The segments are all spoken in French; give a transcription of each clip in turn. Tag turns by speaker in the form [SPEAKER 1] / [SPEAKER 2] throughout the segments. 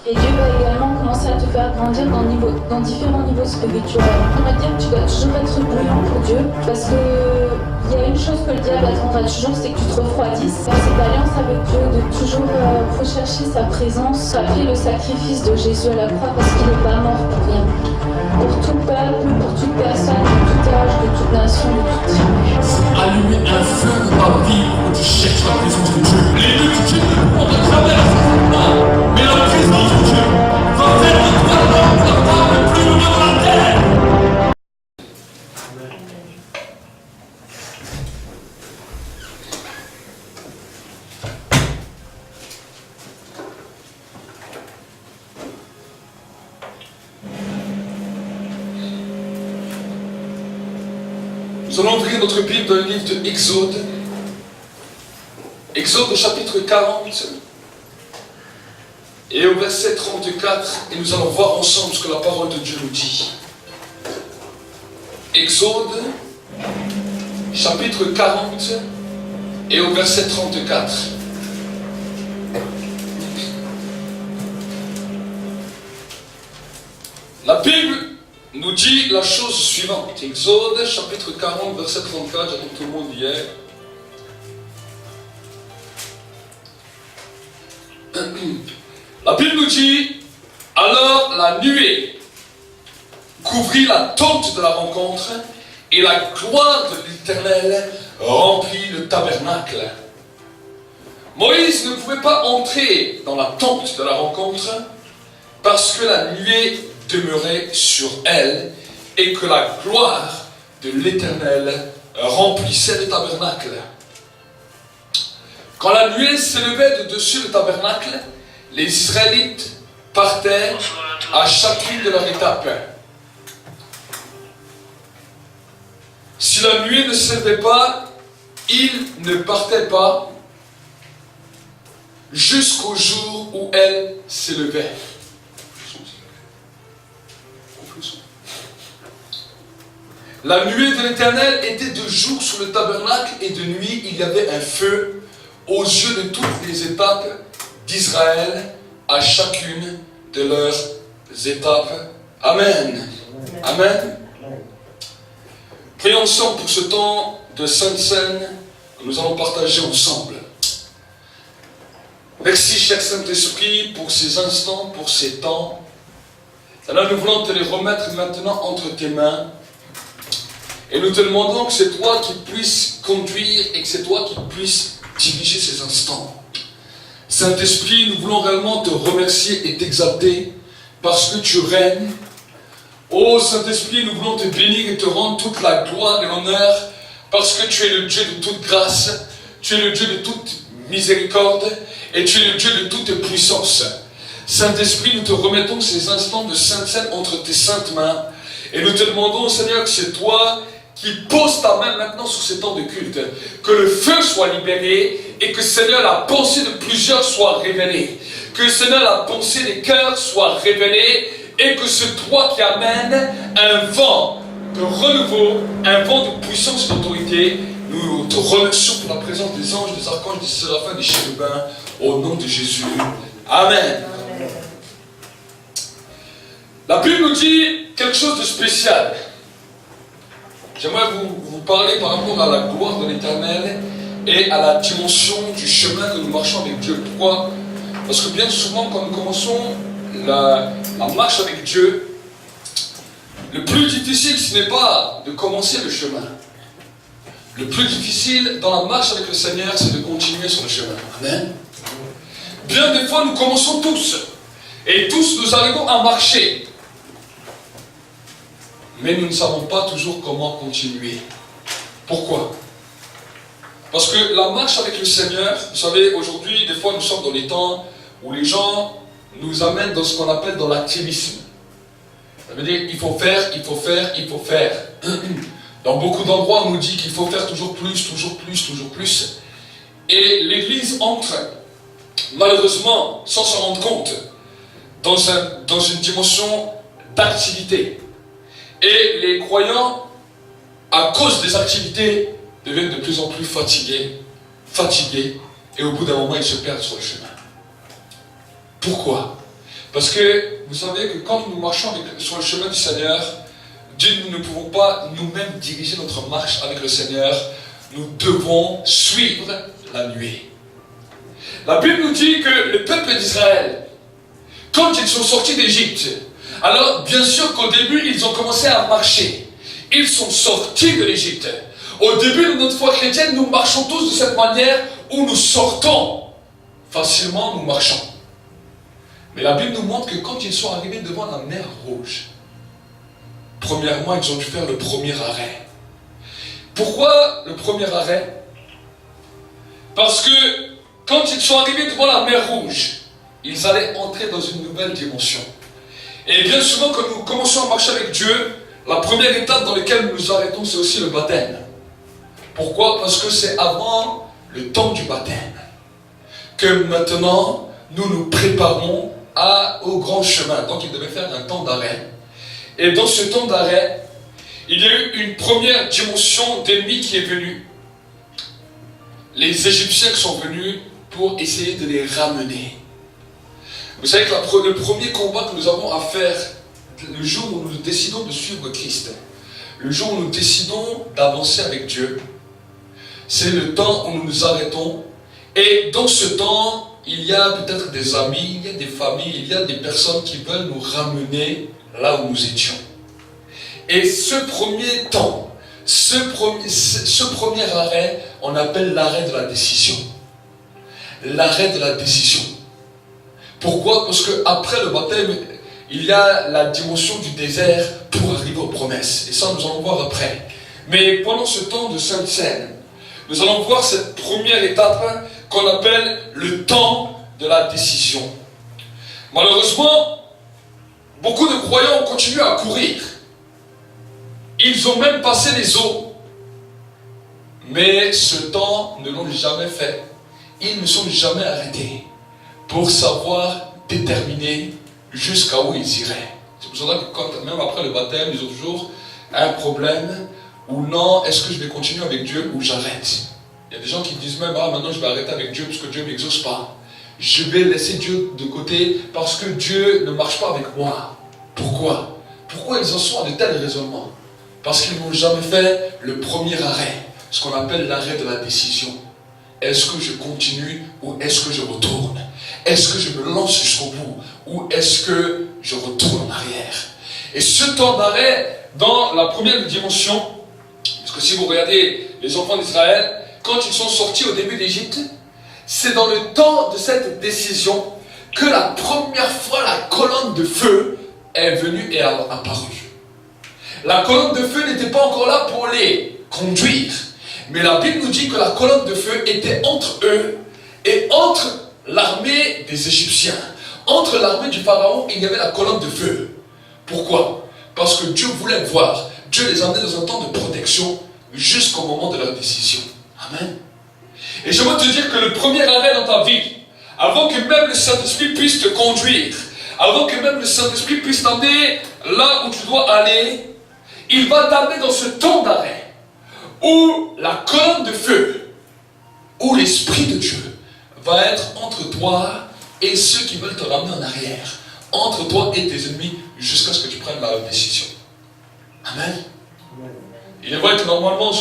[SPEAKER 1] Et Dieu va également commencer à te faire grandir dans différents niveaux spirituels. On va dire que tu dois toujours être bouillant pour Dieu, parce que il y a une chose que le diable attendra toujours, c'est que tu te refroidisses. Dans cette alliance avec Dieu, de toujours rechercher sa présence, rappeler le sacrifice de Jésus à la croix, parce qu'il n'est pas mort pour rien. Pour tout peuple, pour toute personne, de tout âge, de toute nation, de toute tribu.
[SPEAKER 2] Allumer un feu dans ta vie où tu cherches la présence de Dieu. Les deux du Dieu on te traverse, mais la présence de Dieu va faire de toi l'homme la femme le plus heureux de la terre. Nous allons ouvrir notre Bible dans le livre de Exode. Exode au chapitre 40 et au verset 34, et nous allons voir ensemble ce que la parole de Dieu nous dit. Exode, chapitre 40 et au verset 34. La Bible nous dit la chose suivante. Exode, chapitre 40, verset 34, j'attends tout le monde hier. La Bible nous dit, alors la nuée couvrit la tente de la rencontre et la gloire de l'Éternel remplit le tabernacle. Moïse ne pouvait pas entrer dans la tente de la rencontre parce que la nuée demeurait sur elle et que la gloire de l'Éternel remplissait le tabernacle. Quand la nuée s'élevait de dessus le tabernacle, les Israélites partaient à chacune de leurs étapes. Si la nuée ne s'élevait pas, ils ne partaient pas jusqu'au jour où elle s'élevait. La nuée de l'Éternel était de jour sur le tabernacle et de nuit il y avait un feu aux yeux de toutes les étapes d'Israël à chacune de leurs étapes. Amen. Amen. Prions ensemble pour ce temps de Sainte Seine que nous allons partager ensemble. Merci, cher Saint-Esprit, pour ces instants, pour ces temps. Alors nous voulons te les remettre maintenant entre tes mains. Et nous te demandons que c'est toi qui puisses conduire et que c'est toi qui puisses diriger ces instants. Saint-Esprit, nous voulons réellement te remercier et t'exalter parce que tu règnes. Oh Saint-Esprit, nous voulons te bénir et te rendre toute la gloire et l'honneur parce que tu es le Dieu de toute grâce, tu es le Dieu de toute miséricorde et tu es le Dieu de toute puissance. Saint-Esprit, nous te remettons ces instants de Sainte Seine entre tes saintes mains et nous te demandons, Seigneur, que c'est toi qui pose ta main maintenant sur ces temps de culte, que le feu soit libéré et que, Seigneur, la pensée de plusieurs soit révélée, que, Seigneur, la pensée des cœurs soit révélée et que c'est toi qui amène un vent de renouveau, un vent de puissance et d'autorité. Nous te remercions pour la présence des anges, des archanges, des séraphins, des chérubins, au nom de Jésus. Amen. La Bible nous dit quelque chose de spécial. J'aimerais vous parler par rapport à la gloire de l'Éternel et à la dimension du chemin que nous marchons avec Dieu. Pourquoi? Parce que bien souvent, quand nous commençons la marche avec Dieu, le plus difficile, ce n'est pas de commencer le chemin. Le plus difficile dans la marche avec le Seigneur, c'est de continuer sur le chemin. Amen. Bien des fois, nous commençons tous. Et tous, nous arrivons à marcher. Mais nous ne savons pas toujours comment continuer. Pourquoi? Parce que la marche avec le Seigneur, vous savez, aujourd'hui, des fois, nous sommes dans les temps où les gens nous amènent dans ce qu'on appelle dans l'activisme. Ça veut dire, il faut faire, il faut faire, il faut faire. Dans beaucoup d'endroits, on nous dit qu'il faut faire toujours plus, toujours plus, toujours plus. Et l'Église entre, malheureusement, sans s'en rendre compte, dans une dimension d'activité. Et les croyants, à cause des activités, deviennent de plus en plus fatigués, et au bout d'un moment, ils se perdent sur le chemin. Pourquoi? Parce que vous savez que quand nous marchons sur le chemin du Seigneur, Dieu, nous ne pouvons pas nous-mêmes diriger notre marche avec le Seigneur. Nous devons suivre la nuée. La Bible nous dit que le peuple d'Israël, quand ils sont sortis d'Égypte, alors bien sûr qu'au début, ils ont commencé à marcher. Ils sont sortis de l'Égypte. Au début de notre foi chrétienne, nous marchons tous de cette manière où nous sortons. Facilement, nous marchons. Mais la Bible nous montre que quand ils sont arrivés devant la mer Rouge, premièrement, ils ont dû faire le premier arrêt. Pourquoi le premier arrêt? Parce que quand ils sont arrivés devant la mer Rouge, ils allaient entrer dans une nouvelle dimension. Et bien souvent, quand nous commençons à marcher avec Dieu, la première étape dans laquelle nous nous arrêtons, c'est aussi le baptême. Pourquoi? Parce que c'est avant le temps du baptême que maintenant, nous nous préparons au grand chemin. Donc il devait faire un temps d'arrêt. Et dans ce temps d'arrêt, il y a eu une première dimension d'ennemi qui est venue. Les Égyptiens qui sont venus pour essayer de les ramener. Vous savez que le premier combat que nous avons à faire, le jour où nous décidons de suivre Christ, le jour où nous décidons d'avancer avec Dieu, c'est le temps où nous nous arrêtons. Et dans ce temps, il y a peut-être des amis, il y a des familles, il y a des personnes qui veulent nous ramener là où nous étions. Et ce premier temps, ce premier arrêt, on appelle l'arrêt de la décision. L'arrêt de la décision. Pourquoi? Parce qu'après le baptême, il y a la dimension du désert pour arriver aux promesses. Et ça, nous allons voir après. Mais pendant ce temps de Sainte Seine, nous allons voir cette première étape qu'on appelle le temps de la décision. Malheureusement, beaucoup de croyants ont continué à courir. Ils ont même passé les eaux. Mais ce temps ne l'ont jamais fait. Ils ne sont jamais arrêtés pour savoir déterminer jusqu'à où ils iraient. C'est pour ça que même après le baptême, ils ont toujours un problème. Ou non, est-ce que je vais continuer avec Dieu ou j'arrête? Il y a des gens qui disent même, maintenant je vais arrêter avec Dieu parce que Dieu ne m'exauce pas. Je vais laisser Dieu de côté parce que Dieu ne marche pas avec moi. Pourquoi? Pourquoi ils en sont à de tels raisonnements? Parce qu'ils n'ont jamais fait le premier arrêt, ce qu'on appelle l'arrêt de la décision. Est-ce que je continue ou est-ce que je retourne? Est-ce que je me lance jusqu'au bout ou est-ce que je retourne en arrière? Et ce temps d'arrêt, dans la première dimension, parce que si vous regardez les enfants d'Israël, quand ils sont sortis au début d'Égypte, c'est dans le temps de cette décision que la première fois la colonne de feu est venue et a apparu. La colonne de feu n'était pas encore là pour les conduire, mais la Bible nous dit que la colonne de feu était entre eux et entre l'armée des Égyptiens. Entre l'armée du Pharaon, il y avait la colonne de feu. Pourquoi? Parce que Dieu voulait voir. Dieu les emmenait dans un temps de protection jusqu'au moment de leur décision. Amen. Et je veux te dire que le premier arrêt dans ta vie, avant que même le Saint-Esprit puisse te conduire, avant que même le Saint-Esprit puisse t'emmener là où tu dois aller, il va t'amener dans ce temps d'arrêt où la colonne de feu, où l'Esprit de Dieu va être entre toi et ceux qui veulent te ramener en arrière, entre toi et tes ennemis, jusqu'à ce que tu prennes la décision. Amen. Il est vrai que normalement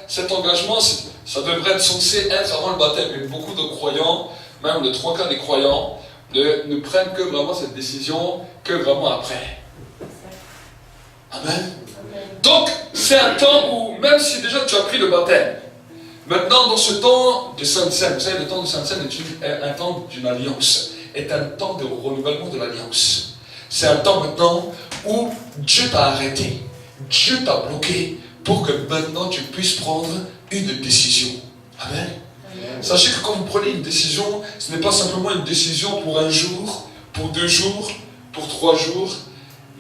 [SPEAKER 2] cet engagement, ça devrait être censé être avant le baptême. Mais beaucoup de croyants, même les 3 quarts des croyants, ne prennent que vraiment cette décision que vraiment après. Amen. Donc, c'est un temps où, même si déjà tu as pris le baptême, maintenant dans ce temps de Sainte Seine, vous savez, le temps de Sainte Seine est un temps d'une alliance, est un temps de renouvellement de l'alliance. C'est un temps maintenant où Dieu t'a arrêté, Dieu t'a bloqué pour que maintenant tu puisses prendre une décision. Amen. Amen. Sachez que quand vous prenez une décision, ce n'est pas simplement une décision pour un jour, pour 2 jours, pour 3 jours,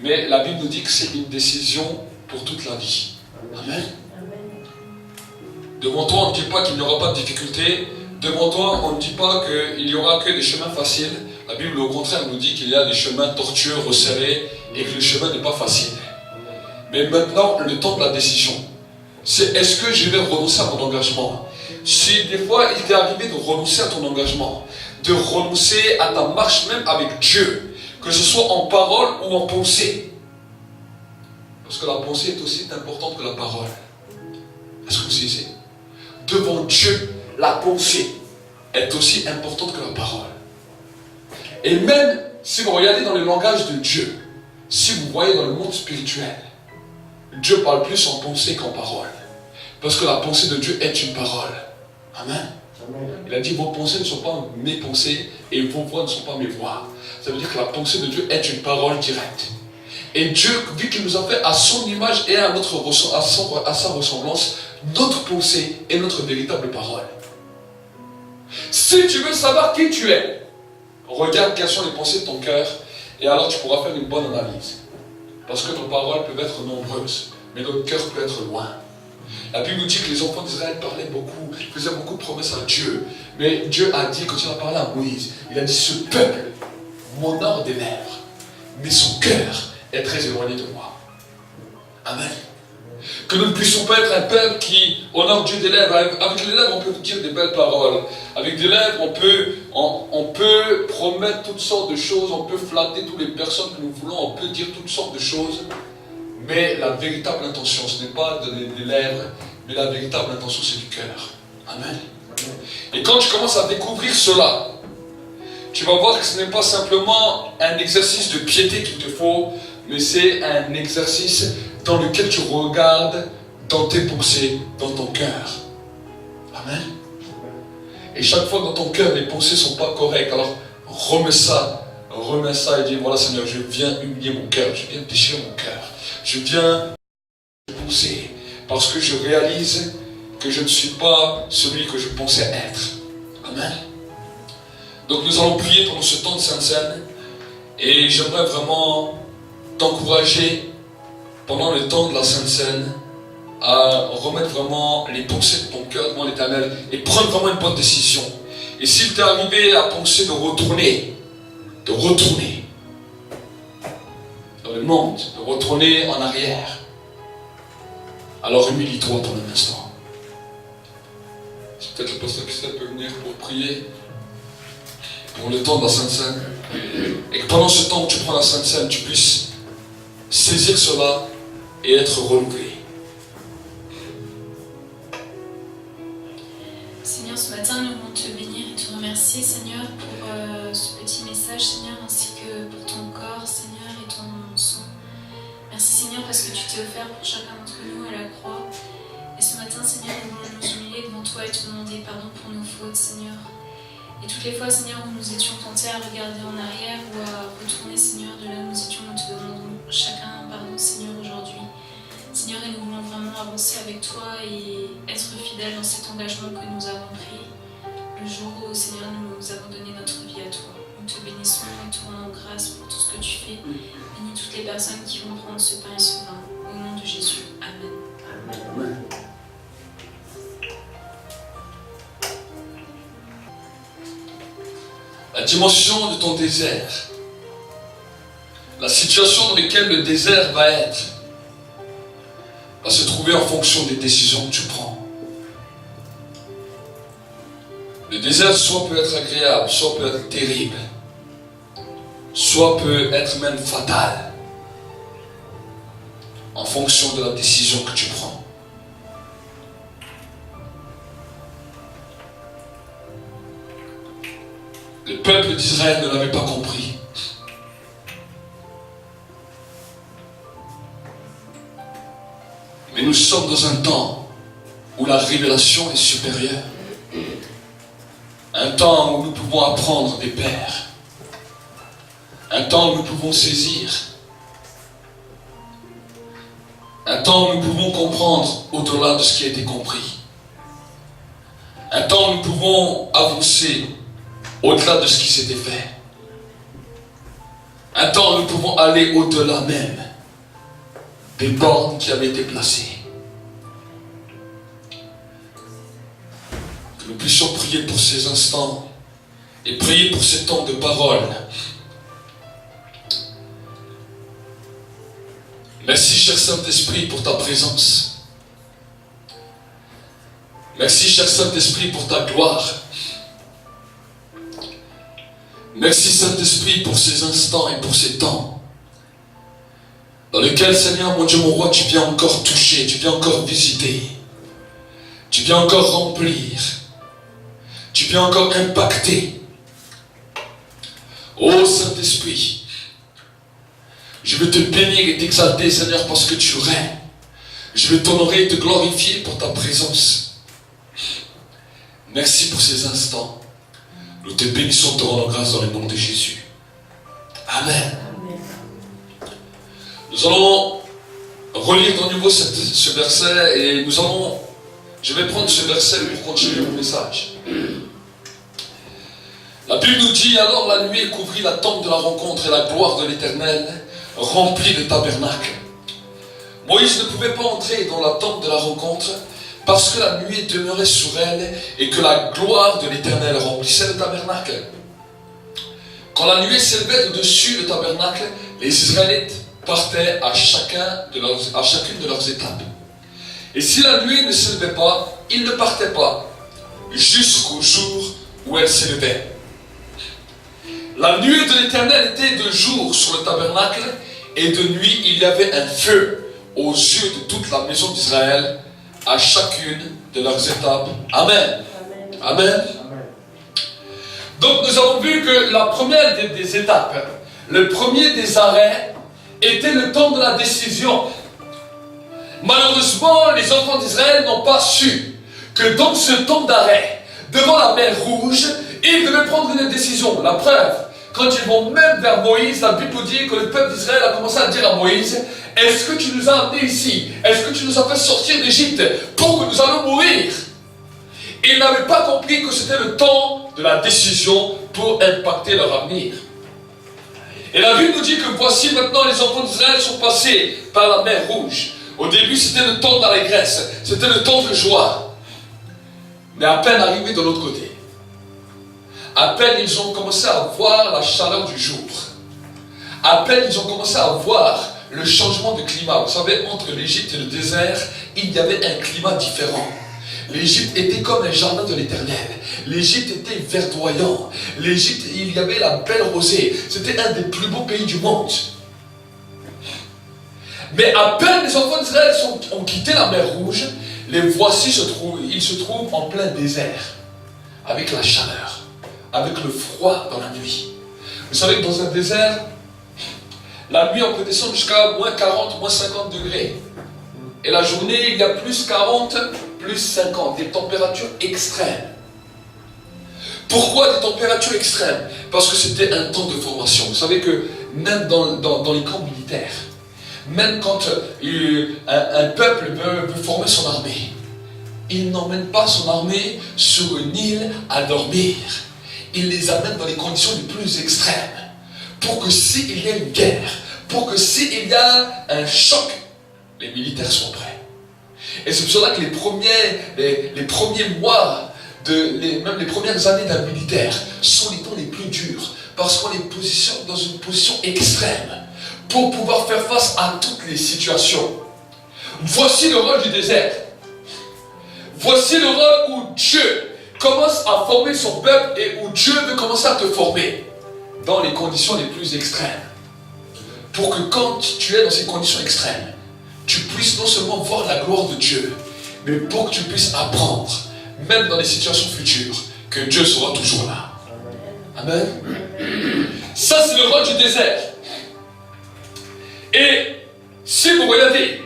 [SPEAKER 2] mais la Bible nous dit que c'est une décision pour toute la vie. Amen. Devant toi, on ne dit pas qu'il n'y aura pas de difficultés. Devant toi, on ne dit pas qu'il n'y aura que des chemins faciles. La Bible, au contraire, nous dit qu'il y a des chemins tortueux, resserrés, et que le chemin n'est pas facile. Mais maintenant, le temps de la décision, c'est est-ce que je vais renoncer à mon engagement? Si des fois, il t'est arrivé de renoncer à ton engagement, de renoncer à ta marche même avec Dieu, que ce soit en parole ou en pensée. Parce que la pensée est aussi importante que la parole. Est-ce que vous saisissez? Devant Dieu, la pensée est aussi importante que la parole. Et même si vous regardez dans le langage de Dieu, si vous voyez dans le monde spirituel, Dieu parle plus en pensée qu'en parole. Parce que la pensée de Dieu est une parole. Amen. Il a dit, vos pensées ne sont pas mes pensées et vos voix ne sont pas mes voix. Ça veut dire que la pensée de Dieu est une parole directe. Et Dieu, vu qu'il nous a fait à son image et à sa ressemblance, notre pensée est notre véritable parole. Si tu veux savoir qui tu es, regarde quelles sont les pensées de ton cœur et alors tu pourras faire une bonne analyse. Parce que nos paroles peuvent être nombreuses, mais notre cœur peut être loin. La Bible nous dit que les enfants d'Israël parlaient beaucoup, faisaient beaucoup de promesses à Dieu. Mais Dieu a dit, quand il a parlé à Moïse, il a dit, ce peuple m'honore des lèvres, mais son cœur est très éloigné de moi. Amen. Que nous ne puissions pas être un peuple qui honore Dieu des lèvres. Avec les lèvres, on peut dire des belles paroles. Avec des lèvres, on peut promettre toutes sortes de choses, on peut flatter toutes les personnes que nous voulons, on peut dire toutes sortes de choses. Mais la véritable intention, ce n'est pas des lèvres, mais la véritable intention, c'est du cœur. Amen. Et quand tu commences à découvrir cela, tu vas voir que ce n'est pas simplement un exercice de piété qu'il te faut, mais c'est un exercice dans lequel tu regardes dans tes pensées, dans ton cœur. Amen. Et chaque fois dans ton cœur, les pensées ne sont pas correctes. Alors remets ça et dis, voilà Seigneur, je viens humilier mon cœur, je viens déchirer mon cœur. Je viens penser parce que je réalise que je ne suis pas celui que je pensais être. Amen. Donc nous allons prier pendant ce temps de Sainte Seine et j'aimerais vraiment t'encourager pendant le temps de la Sainte Seine à remettre vraiment les pensées de ton cœur devant l'Éternel et prendre vraiment une bonne décision. Et s'il t'est arrivé à penser de retourner dans le monde, de retourner en arrière, alors humilie-toi pour un instant. Peut-être le pasteur Christelle peut venir pour prier pour le temps de la Sainte Seine. Et que pendant ce temps où tu prends la Sainte Seine, tu puisses saisir cela et être renouvelé.
[SPEAKER 3] Seigneur, ce matin, nous voulons te bénir et te remercier, Seigneur, pour ce petit message, Seigneur, ainsi que pour ton corps, Seigneur, et ton sang. Merci, Seigneur, parce que tu t'es offert pour chacun d'entre nous à la croix. Et ce matin, Seigneur, nous voulons nous humilier devant toi et te demander pardon pour nos fautes, Seigneur. Et toutes les fois, Seigneur, où nous étions tentés à regarder en arrière ou à retourner, Seigneur, de là où nous étions, nous te demandons chacun pardon, Seigneur, aujourd'hui. Seigneur, et nous voulons vraiment avancer avec toi et être fidèles dans cet engagement que nous avons pris le jour où, Seigneur, nous avons donné notre vie à toi. Nous te bénissons et te rendons grâce pour tout ce que tu fais. Bénis toutes les personnes qui vont prendre ce pain et ce vin. Au nom de Jésus. Amen.
[SPEAKER 2] Amen. La dimension de ton désert, la situation dans laquelle le désert va être, va se trouver en fonction des décisions que tu prends. Le désert soit peut être agréable, soit peut être terrible, soit peut être même fatal, en fonction de la décision que tu prends. Le peuple d'Israël ne l'avait pas compris. Mais nous sommes dans un temps où la révélation est supérieure. Un temps où nous pouvons apprendre des pères. Un temps où nous pouvons saisir. Un temps où nous pouvons comprendre au-delà de ce qui a été compris. Un temps où nous pouvons avancer au-delà de ce qui s'était fait. Un temps où nous pouvons aller au-delà même des bornes qui avaient été placées. Que nous puissions prier pour ces instants et prier pour ces temps de parole. Merci, cher Saint-Esprit, pour ta présence. Merci, cher Saint-Esprit, pour ta gloire. Merci Saint-Esprit pour ces instants et pour ces temps dans lesquels, Seigneur, mon Dieu, mon roi, tu viens encore toucher, tu viens encore visiter, tu viens encore remplir, tu viens encore impacter. Oh Saint-Esprit, je veux te bénir et t'exalter, Seigneur, parce que tu règnes. Je veux t'honorer et te glorifier pour ta présence. Merci pour ces instants. Nous te bénissons, te rendons grâce dans le nom de Jésus. Amen. Nous allons relire de nouveau ce verset et je vais prendre ce verset pour continuer mon message. La Bible nous dit, alors la nuée couvrit la tente de la rencontre et la gloire de l'Éternel remplit le tabernacle. Moïse ne pouvait pas entrer dans la tente de la rencontre parce que la nuée demeurait sur elle et que la gloire de l'Éternel remplissait le tabernacle. Quand la nuée s'élevait au-dessus du tabernacle, les Israélites partaient à chacune de leurs étapes. Et si la nuée ne s'élevait pas, ils ne partaient pas jusqu'au jour où elle s'élevait. La nuée de l'Éternel était de jour sur le tabernacle et de nuit il y avait un feu aux yeux de toute la maison d'Israël à chacune de leurs étapes. Amen. Amen. Donc nous avons vu que la première des étapes, le premier des arrêts était le temps de la décision. Malheureusement, les enfants d'Israël n'ont pas su que dans ce temps d'arrêt, devant la mer Rouge, ils devaient prendre une décision. La preuve, quand ils vont même vers Moïse, la Bible nous dit que le peuple d'Israël a commencé à dire à Moïse, est-ce que tu nous as amenés ici? Est-ce que tu nous as fait sortir d'Égypte pour que nous allons mourir? Ils n'avaient pas compris que c'était le temps de la décision pour impacter leur avenir. Et la Bible nous dit que voici maintenant les enfants d'Israël sont passés par la mer Rouge. Au début c'était le temps d'allégresse, c'était le temps de joie. Mais à peine arrivés de l'autre côté, à peine ils ont commencé à voir la chaleur du jour, à peine ils ont commencé à voir le changement de climat. Vous savez, entre l'Égypte et le désert, il y avait un climat différent. L'Égypte était comme un jardin de l'Éternel. L'Égypte était verdoyant. L'Égypte, il y avait la belle rosée. C'était un des plus beaux pays du monde. Mais à peine les enfants d'Israël ont quitté la mer Rouge, les voici ils se trouvent en plein désert, avec la chaleur, avec le froid dans la nuit. Vous savez que dans un désert, la nuit on peut descendre jusqu'à moins 40, moins 50 degrés. Et la journée, il y a plus 40, plus 50, des températures extrêmes. Pourquoi des températures extrêmes? Parce que c'était un temps de formation. Vous savez que même dans les camps militaires, même quand un peuple veut former son armée, il n'emmène pas son armée sur une île à dormir. Il les amène dans les conditions les plus extrêmes. Pour que s'il y a une guerre, pour que s'il y a un choc, les militaires sont prêts. Et c'est pour cela que les premiers mois, même les premières années d'un militaire sont les temps les plus durs. Parce qu'on les positionne dans une position extrême pour pouvoir faire face à toutes les situations. Voici le rôle du désert. Voici le rôle où Dieu commence à former son peuple et où Dieu veut commencer à te former dans les conditions les plus extrêmes. Pour que quand tu es dans ces conditions extrêmes, tu puisses non seulement voir la gloire de Dieu, mais pour que tu puisses apprendre, même dans les situations futures, que Dieu sera toujours là. Amen. Ça, c'est le rôle du désert. Et si vous regardez,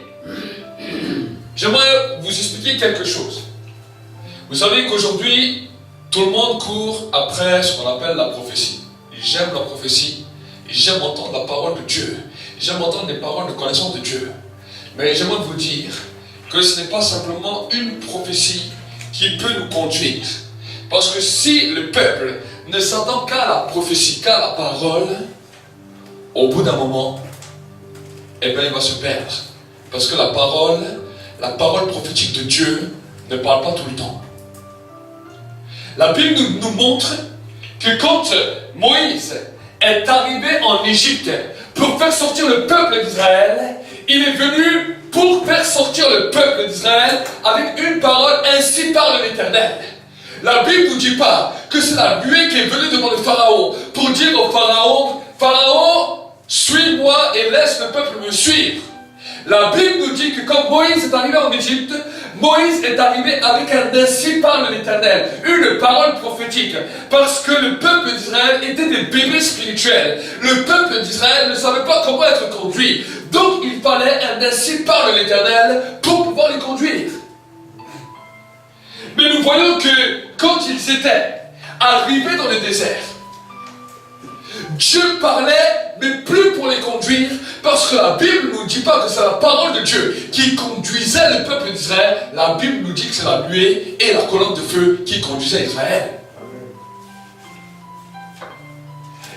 [SPEAKER 2] j'aimerais vous expliquer quelque chose. Vous savez qu'aujourd'hui, tout le monde court après ce qu'on appelle la prophétie. J'aime la prophétie, j'aime entendre la parole de Dieu, j'aime entendre les paroles de connaissance de Dieu. Mais j'aimerais vous dire que ce n'est pas simplement une prophétie qui peut nous conduire. Parce que si le peuple ne s'entend qu'à la prophétie, qu'à la parole, au bout d'un moment, eh bien il va se perdre. Parce que la parole prophétique de Dieu ne parle pas tout le temps. La Bible nous montre que quand Moïse est arrivé en Égypte pour faire sortir le peuple d'Israël, il est venu pour faire sortir le peuple d'Israël avec une parole ainsi parle l'Éternel. La Bible ne nous dit pas que c'est la nuée qui est venue devant le Pharaon pour dire au Pharaon, Pharaon, suis-moi et laisse le peuple me suivre. La Bible nous dit que quand Moïse est arrivé en Égypte, Moïse est arrivé avec un ainsi parle l'Éternel, une parole prophétique, parce que le peuple d'Israël était des bébés spirituels. Le peuple d'Israël ne savait pas comment être conduit. Donc il fallait un ainsi parle l'Éternel pour pouvoir les conduire. Mais nous voyons que quand ils étaient arrivés dans le désert, Dieu parlait, mais plus pour les conduire, parce que la Bible ne nous dit pas que c'est la parole de Dieu qui conduisait le peuple d'Israël. La Bible nous dit que c'est la nuée et la colonne de feu qui conduisaient Israël.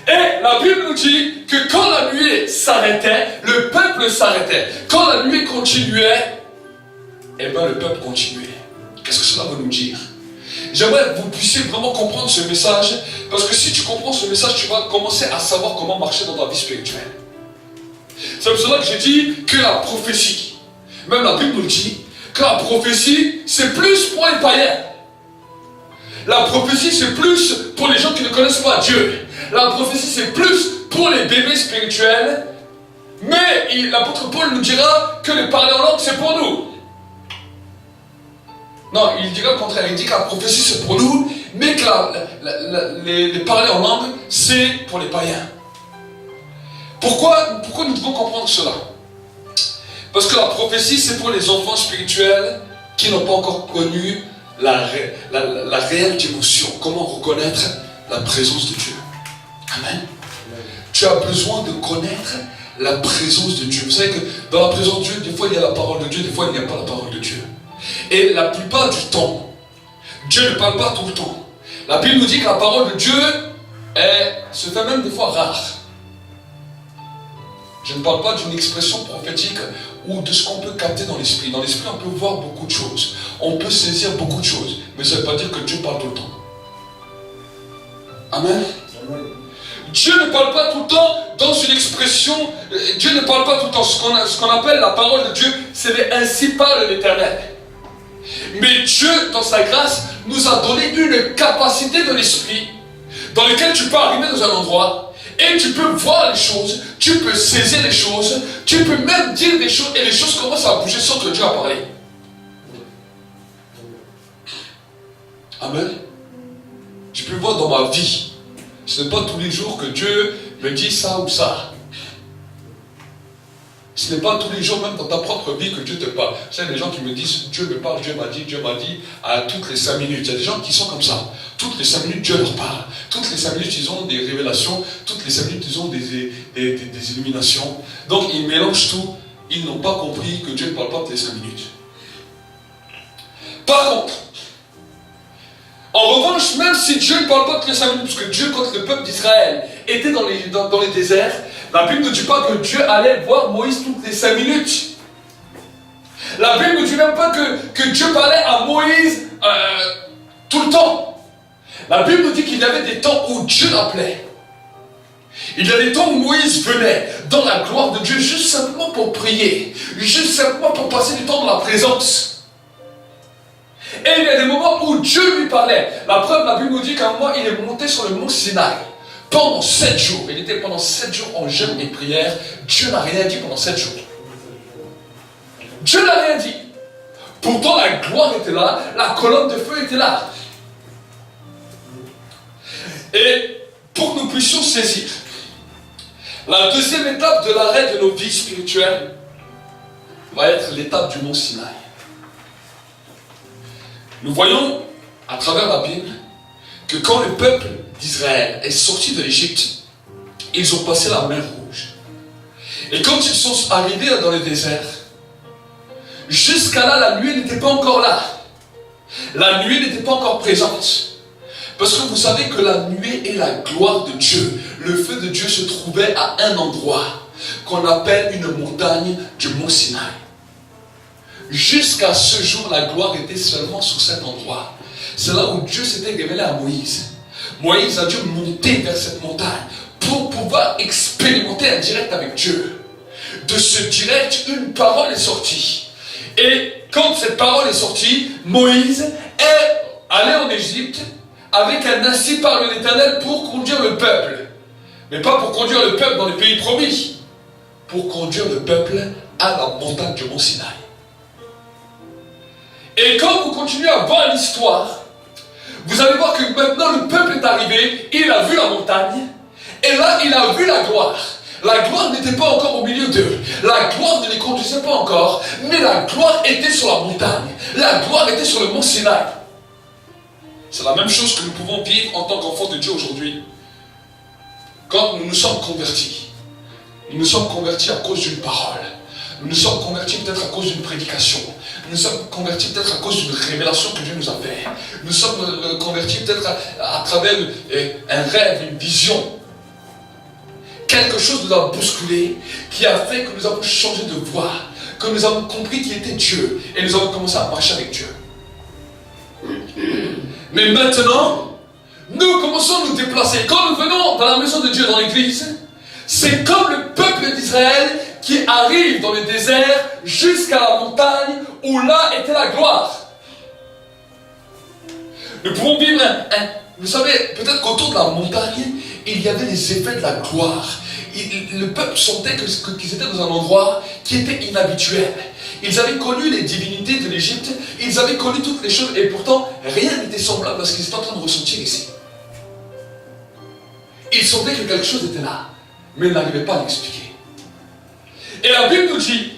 [SPEAKER 2] Et la Bible nous dit que quand la nuée s'arrêtait, le peuple s'arrêtait. Quand la nuée continuait, eh bien le peuple continuait. Qu'est-ce que cela veut nous dire? J'aimerais que vous puissiez vraiment comprendre ce message, parce que si tu comprends ce message, tu vas commencer à savoir comment marcher dans ta vie spirituelle. C'est pour cela que j'ai dit que la prophétie, même la Bible nous dit, que la prophétie, c'est plus pour les païens. La prophétie, c'est plus pour les gens qui ne connaissent pas Dieu. La prophétie, c'est plus pour les bébés spirituels. Mais l'apôtre Paul nous dira que le parler en langue, c'est pour nous. Non, il dira le contraire. Il dit que la prophétie, c'est pour nous, mais que les parler en langue, c'est pour les païens. Pourquoi nous devons comprendre cela? Parce que la prophétie, c'est pour les enfants spirituels qui n'ont pas encore connu la réelle dimension. Comment reconnaître la présence de Dieu. Amen. Tu as besoin de connaître la présence de Dieu. Vous savez que dans la présence de Dieu, des fois il y a la parole de Dieu, des fois il n'y a pas la parole de Dieu. Et la plupart du temps, Dieu ne parle pas tout le temps. La Bible nous dit que la parole de Dieu se fait même des fois rare. Je ne parle pas d'une expression prophétique ou de ce qu'on peut capter dans l'esprit. Dans l'esprit, on peut voir beaucoup de choses. On peut saisir beaucoup de choses. Mais ça ne veut pas dire que Dieu parle tout le temps. Amen. Dieu ne parle pas tout le temps dans une expression. Dieu ne parle pas tout le temps. Ce qu'on appelle la parole de Dieu, c'est ainsi parle l'Éternel. Mais Dieu, dans sa grâce, nous a donné une capacité de l'esprit dans laquelle tu peux arriver dans un endroit et tu peux voir les choses, tu peux saisir les choses, tu peux même dire des choses et les choses commencent à bouger sans que Dieu a parlé. Amen. Tu peux voir dans ma vie, ce n'est pas tous les jours que Dieu me dit ça ou ça. Ce n'est pas tous les jours, même dans ta propre vie, que Dieu te parle. Tu sais, les gens qui me disent Dieu me parle, Dieu m'a dit, à toutes les 5 minutes. Il y a des gens qui sont comme ça. Toutes les 5 minutes, Dieu leur parle. Toutes les 5 minutes, ils ont des révélations. Toutes les 5 minutes, ils ont des illuminations. Donc, ils mélangent tout. Ils n'ont pas compris que Dieu ne parle pas toutes les 5 minutes. Par contre, en revanche, même si Dieu ne parle pas toutes les 5 minutes, parce que Dieu, quand le peuple d'Israël était dans les déserts, la Bible ne dit pas que Dieu allait voir Moïse toutes les 5 minutes. La Bible ne dit même pas que Dieu parlait à Moïse tout le temps. La Bible nous dit qu'il y avait des temps où Dieu l'appelait. Il y a des temps où Moïse venait dans la gloire de Dieu juste simplement pour prier, juste simplement pour passer du temps dans la présence. Et il y a des moments où Dieu lui parlait. La preuve, la Bible nous dit qu'à un moment, il est monté sur le mont Sinaï. Pendant 7 jours, il était pendant 7 jours en jeûne et prière. Dieu n'a rien dit pendant 7 jours. Dieu n'a rien dit. Pourtant la gloire était là, la colonne de feu était là. Et pour que nous puissions saisir la deuxième étape de l'arrêt de nos vies spirituelles va être l'étape du mont Sinaï. Nous voyons à travers la Bible que quand le peuple d'Israël est sorti de l'Égypte, ils ont passé la mer Rouge. Et quand ils sont arrivés dans le désert, jusqu'à là, la nuée n'était pas encore là. La nuée n'était pas encore présente. Parce que vous savez que la nuée est la gloire de Dieu. Le feu de Dieu se trouvait à un endroit qu'on appelle une montagne du mont Sinaï. Jusqu'à ce jour, la gloire était seulement sur cet endroit. C'est là où Dieu s'était révélé à Moïse. Moïse a dû monter vers cette montagne pour pouvoir expérimenter un direct avec Dieu. De ce direct, une parole est sortie. Et quand cette parole est sortie, Moïse aller en Égypte avec un ainsi par l'Éternel pour conduire le peuple. Mais pas pour conduire le peuple dans les pays promis. Pour conduire le peuple à la montagne du mont Sinaï. Et quand vous continuez à voir l'histoire, vous allez voir que maintenant le peuple est arrivé, il a vu la montagne, et là il a vu la gloire. La gloire n'était pas encore au milieu d'eux. La gloire ne les conduisait pas encore, mais la gloire était sur la montagne. La gloire était sur le mont Sinaï. C'est la même chose que nous pouvons vivre en tant qu'enfants de Dieu aujourd'hui. Quand nous nous sommes convertis, nous nous sommes convertis à cause d'une parole. Nous nous sommes convertis peut-être à cause d'une prédication. Nous nous sommes convertis peut-être à cause d'une révélation que Dieu nous a faite. Nous sommes convertis peut-être à travers un rêve, une vision. Quelque chose nous a bousculé, qui a fait que nous avons changé de voie, que nous avons compris qui était Dieu, et nous avons commencé à marcher avec Dieu. Mais maintenant, nous commençons à nous déplacer. Quand nous venons dans la maison de Dieu, dans l'église, c'est comme le peuple d'Israël qui arrive dans le désert jusqu'à la montagne où là était la gloire. Nous pouvons vivre vous savez, peut-être qu'autour de la montagne, il y avait les effets de la gloire. Le peuple sentait qu'ils étaient dans un endroit qui était inhabituel. Ils avaient connu les divinités de l'Égypte, ils avaient connu toutes les choses, et pourtant, rien n'était semblable à ce qu'ils étaient en train de ressentir ici. Ils sentaient que quelque chose était là, mais ils n'arrivaient pas à l'expliquer. Et la Bible nous dit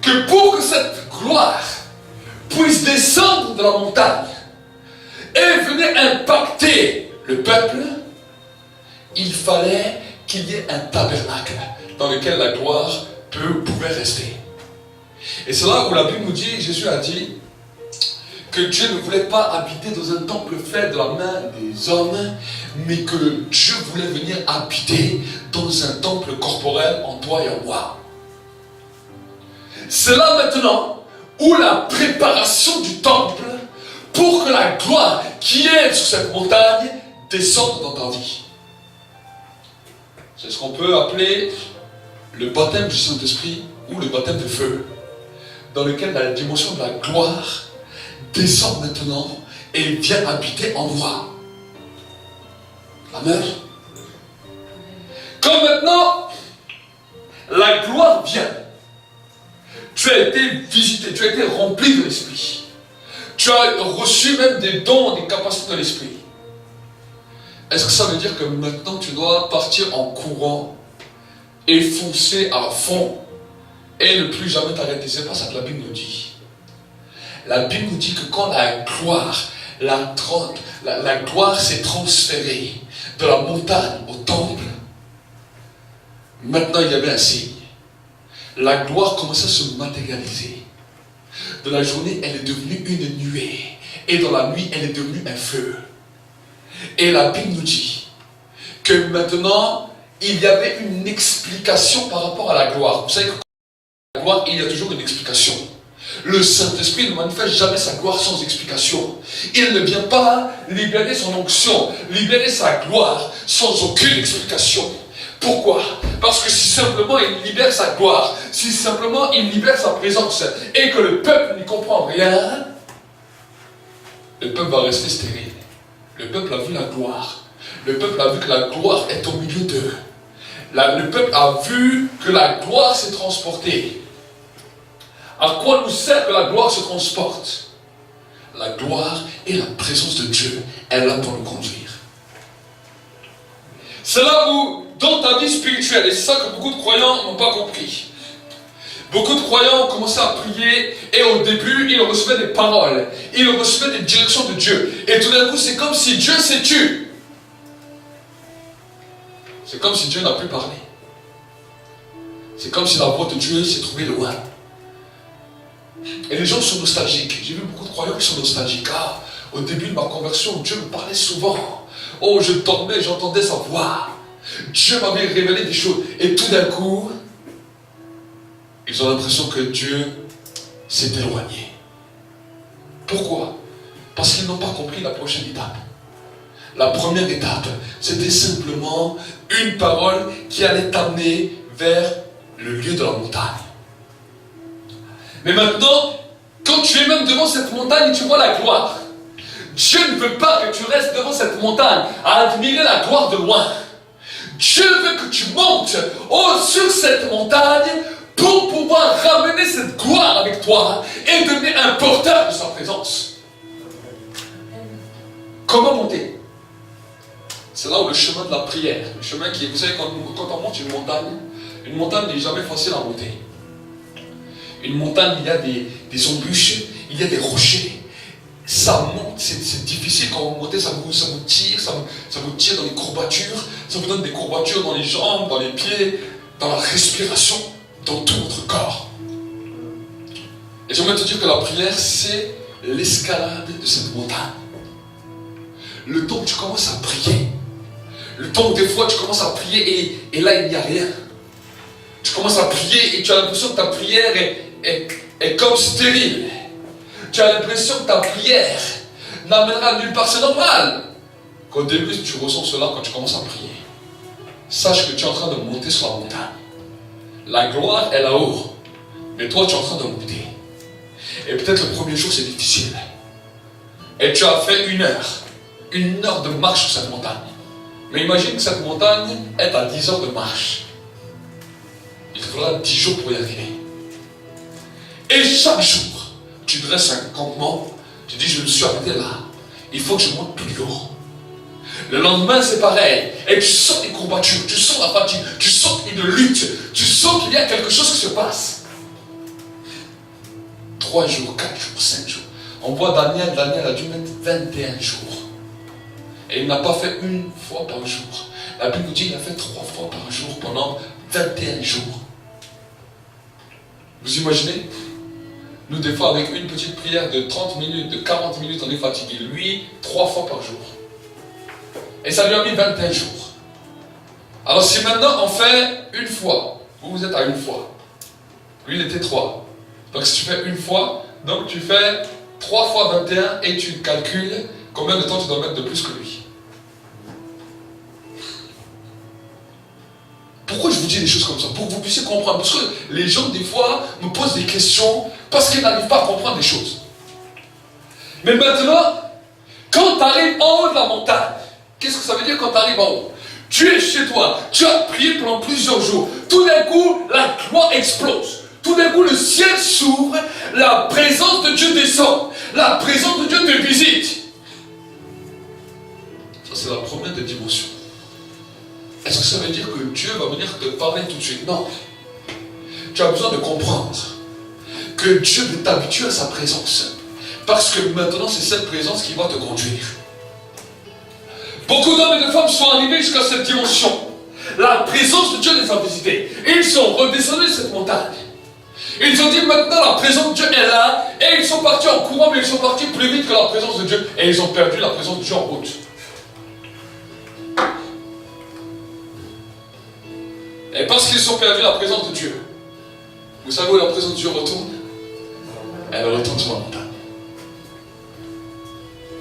[SPEAKER 2] que pour que cette gloire puisse descendre de la montagne et venir impacter le peuple, il fallait qu'il y ait un tabernacle dans lequel la gloire pouvait rester. Et c'est là où la Bible nous dit, Jésus a dit, que Dieu ne voulait pas habiter dans un temple fait de la main des hommes, mais que Dieu voulait venir habiter dans un temple corporel en toi et en moi. C'est là maintenant où la préparation du temple pour que la gloire qui est sur cette montagne descende dans ta vie. C'est ce qu'on peut appeler le baptême du Saint-Esprit ou le baptême de feu, dans lequel la dimension de la gloire descend maintenant et vient habiter en moi. Amen. Comme maintenant, la gloire vient. Tu as été visité, tu as été rempli de l'Esprit. Tu as reçu même des dons, des capacités de l'Esprit. Est-ce que ça veut dire que maintenant tu dois partir en courant et foncer à fond et ne plus jamais t'arrêter? C'est pas ça que la Bible nous dit. La Bible nous dit que quand la gloire s'est transférée de la montagne au temple, maintenant il y avait un signe. La gloire commençait à se matérialiser. De la journée, elle est devenue une nuée. Et dans la nuit, elle est devenue un feu. Et la Bible nous dit que maintenant, il y avait une explication par rapport à la gloire. Vous savez que la gloire, il y a toujours une explication. Le Saint-Esprit ne manifeste jamais sa gloire sans explication. Il ne vient pas libérer son onction, libérer sa gloire sans aucune explication. Pourquoi? Parce que si simplement il libère sa gloire, si simplement il libère sa présence et que le peuple n'y comprend rien, le peuple va rester stérile. Le peuple a vu la gloire. Le peuple a vu que la gloire est au milieu d'eux. Le peuple a vu que la gloire s'est transportée. À quoi nous sert que la gloire se transporte? La gloire et la présence de Dieu est là pour nous conduire. C'est là où, dans ta vie spirituelle, et c'est ça que beaucoup de croyants n'ont pas compris. Beaucoup de croyants ont commencé à prier et au début, ils recevaient des paroles, ils recevaient des directions de Dieu. Et tout d'un coup, c'est comme si Dieu s'est tu. C'est comme si Dieu n'a plus parlé. C'est comme si la voix de Dieu s'est trouvée loin. Et les gens sont nostalgiques. J'ai vu beaucoup de croyants qui sont nostalgiques. Ah, au début de ma conversion, Dieu me parlait souvent. Oh, je dormais, j'entendais sa voix. Dieu m'avait révélé des choses. Et tout d'un coup, ils ont l'impression que Dieu s'est éloigné. Pourquoi? Parce qu'ils n'ont pas compris la prochaine étape. La première étape, c'était simplement une parole qui allait t'amener vers le lieu de la montagne. Mais maintenant, quand tu es même devant cette montagne et tu vois la gloire, Dieu ne veut pas que tu restes devant cette montagne à admirer la gloire de loin. Dieu veut que tu montes sur cette montagne pour pouvoir ramener cette gloire avec toi et devenir un porteur de sa présence. Comment monter? C'est là où le chemin de la prière, le chemin qui est, vous savez, quand on monte une montagne n'est jamais facile à monter. Une montagne, il y a des embûches, il y a des rochers. Ça monte, c'est difficile quand vous montez, ça vous tire, ça vous tire dans les courbatures, ça vous donne des courbatures dans les jambes, dans les pieds, dans la respiration, dans tout votre corps. Et j'aimerais te dire que la prière, c'est l'escalade de cette montagne. Le temps où tu commences à prier, le temps où des fois tu commences à prier et là il n'y a rien. Tu commences à prier et tu as l'impression que ta prière est comme stérile. Tu as l'impression que ta prière n'amènera nulle part. C'est normal qu'au début tu ressens cela quand tu commences à prier. Sache que tu es en train de monter sur la montagne. La gloire est là-haut, mais toi tu es en train de monter. Et peut-être le premier jour c'est difficile. Et tu as fait 1 heure de marche sur cette montagne. Mais imagine que cette montagne est à 10 heures de marche. Il faudra 10 jours pour y arriver. Et chaque jour, tu dresses un campement, tu dis je me suis arrêté là, il faut que je monte plus haut. Le lendemain c'est pareil, et tu sens les courbatures, tu sens la fatigue, tu sens une lutte, tu sens qu'il y a quelque chose qui se passe. 3 jours, 4 jours, 5 jours. On voit Daniel a dû mettre 21 jours. Et il n'a pas fait 1 fois par jour. La Bible nous dit qu'il a fait 3 fois par jour pendant 21 jours. Vous imaginez? Nous, des fois, avec une petite prière de 30 minutes, de 40 minutes, on est fatigué. Lui, 3 fois par jour. Et ça lui a mis 21 jours. Alors, si maintenant on fait 1 fois, vous êtes à 1 fois. Lui, il était 3. Donc, si tu fais 1 fois, donc tu fais 3 fois 21 et tu calcules combien de temps tu dois mettre de plus que lui. Pourquoi je vous dis des choses comme ça? Pour que vous puissiez comprendre. Parce que les gens, des fois, me posent des questions parce qu'ils n'arrivent pas à comprendre des choses. Mais maintenant, quand tu arrives en haut de la montagne, qu'est-ce que ça veut dire quand tu arrives en haut? Tu es chez toi, tu as prié pendant plusieurs jours. Tout d'un coup, la gloire explose. Tout d'un coup, le ciel s'ouvre, la présence de Dieu descend. La présence de Dieu te visite. Ça, c'est la première des dimensions. Est-ce que ça veut dire que Dieu va venir te parler tout de suite? Non. Tu as besoin de comprendre que Dieu veut t'habituer à sa présence. Parce que maintenant, c'est cette présence qui va te conduire. Beaucoup d'hommes et de femmes sont arrivés jusqu'à cette dimension. La présence de Dieu les a visités. Et ils sont redescendus de cette montagne. Ils ont dit maintenant la présence de Dieu est là. Et ils sont partis en courant, mais ils sont partis plus vite que la présence de Dieu. Et ils ont perdu la présence de Dieu en route. Et parce qu'ils ont perdu la présence de Dieu, vous savez où la présence de Dieu retourne? Elle retourne sur la montagne.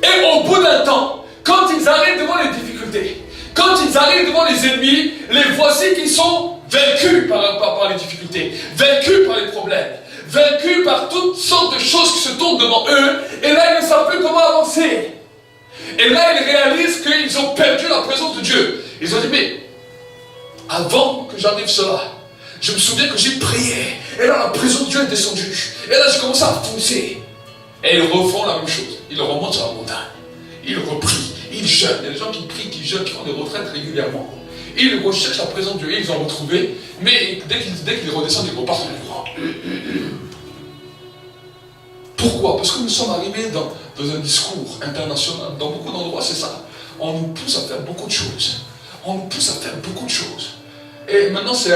[SPEAKER 2] Et au bout d'un temps, quand ils arrivent devant les difficultés, quand ils arrivent devant les ennemis, les voici qui sont vaincus par les difficultés, vaincus par les problèmes, vaincus par toutes sortes de choses qui se tournent devant eux, et là ils ne savent plus comment avancer. Et là ils réalisent qu'ils ont perdu la présence de Dieu. Ils ont dit, mais avant que j'arrive cela, je me souviens que j'ai prié, et là la présence de Dieu est descendue, et là j'ai commencé à foncer. Et ils refont la même chose, ils remontent sur la montagne, ils reprient, ils jeûnent. Il y a des gens qui prient, qui jeûnent, qui font des retraites régulièrement. Ils recherchent la présence de Dieu, ils ont retrouvé, mais dès qu'ils redescendent, ils repartent en courant. Pourquoi? Parce que nous sommes arrivés dans un discours international, dans beaucoup d'endroits, c'est ça. On nous pousse à faire beaucoup de choses. On nous pousse à faire beaucoup de choses. Et maintenant, c'est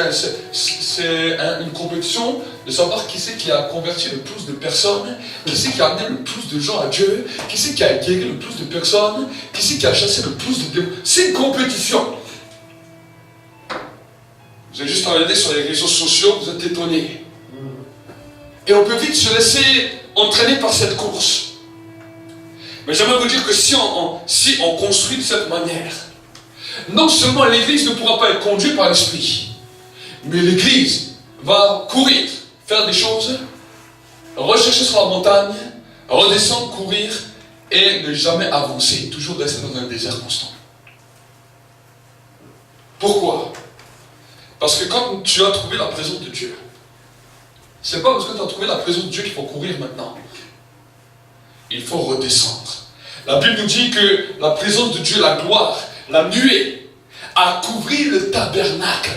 [SPEAKER 2] une compétition de savoir qui c'est qui a converti le plus de personnes, qui c'est qui a amené le plus de gens à Dieu, qui c'est qui a guéri le plus de personnes, qui c'est qui a chassé le plus de démons. C'est une compétition. Vous avez juste regardé sur les réseaux sociaux, vous êtes étonnés. Et on peut vite se laisser entraîner par cette course. Mais j'aimerais vous dire que si on construit de cette manière, non seulement l'Église ne pourra pas être conduite par l'Esprit, mais l'Église va courir, faire des choses, rechercher sur la montagne, redescendre, courir, et ne jamais avancer, toujours rester dans un désert constant. Pourquoi? Parce que quand tu as trouvé la présence de Dieu, c'est pas parce que tu as trouvé la présence de Dieu qu'il faut courir maintenant. Il faut redescendre. La Bible nous dit que la présence de Dieu, la gloire, la nuée, a couvert le tabernacle.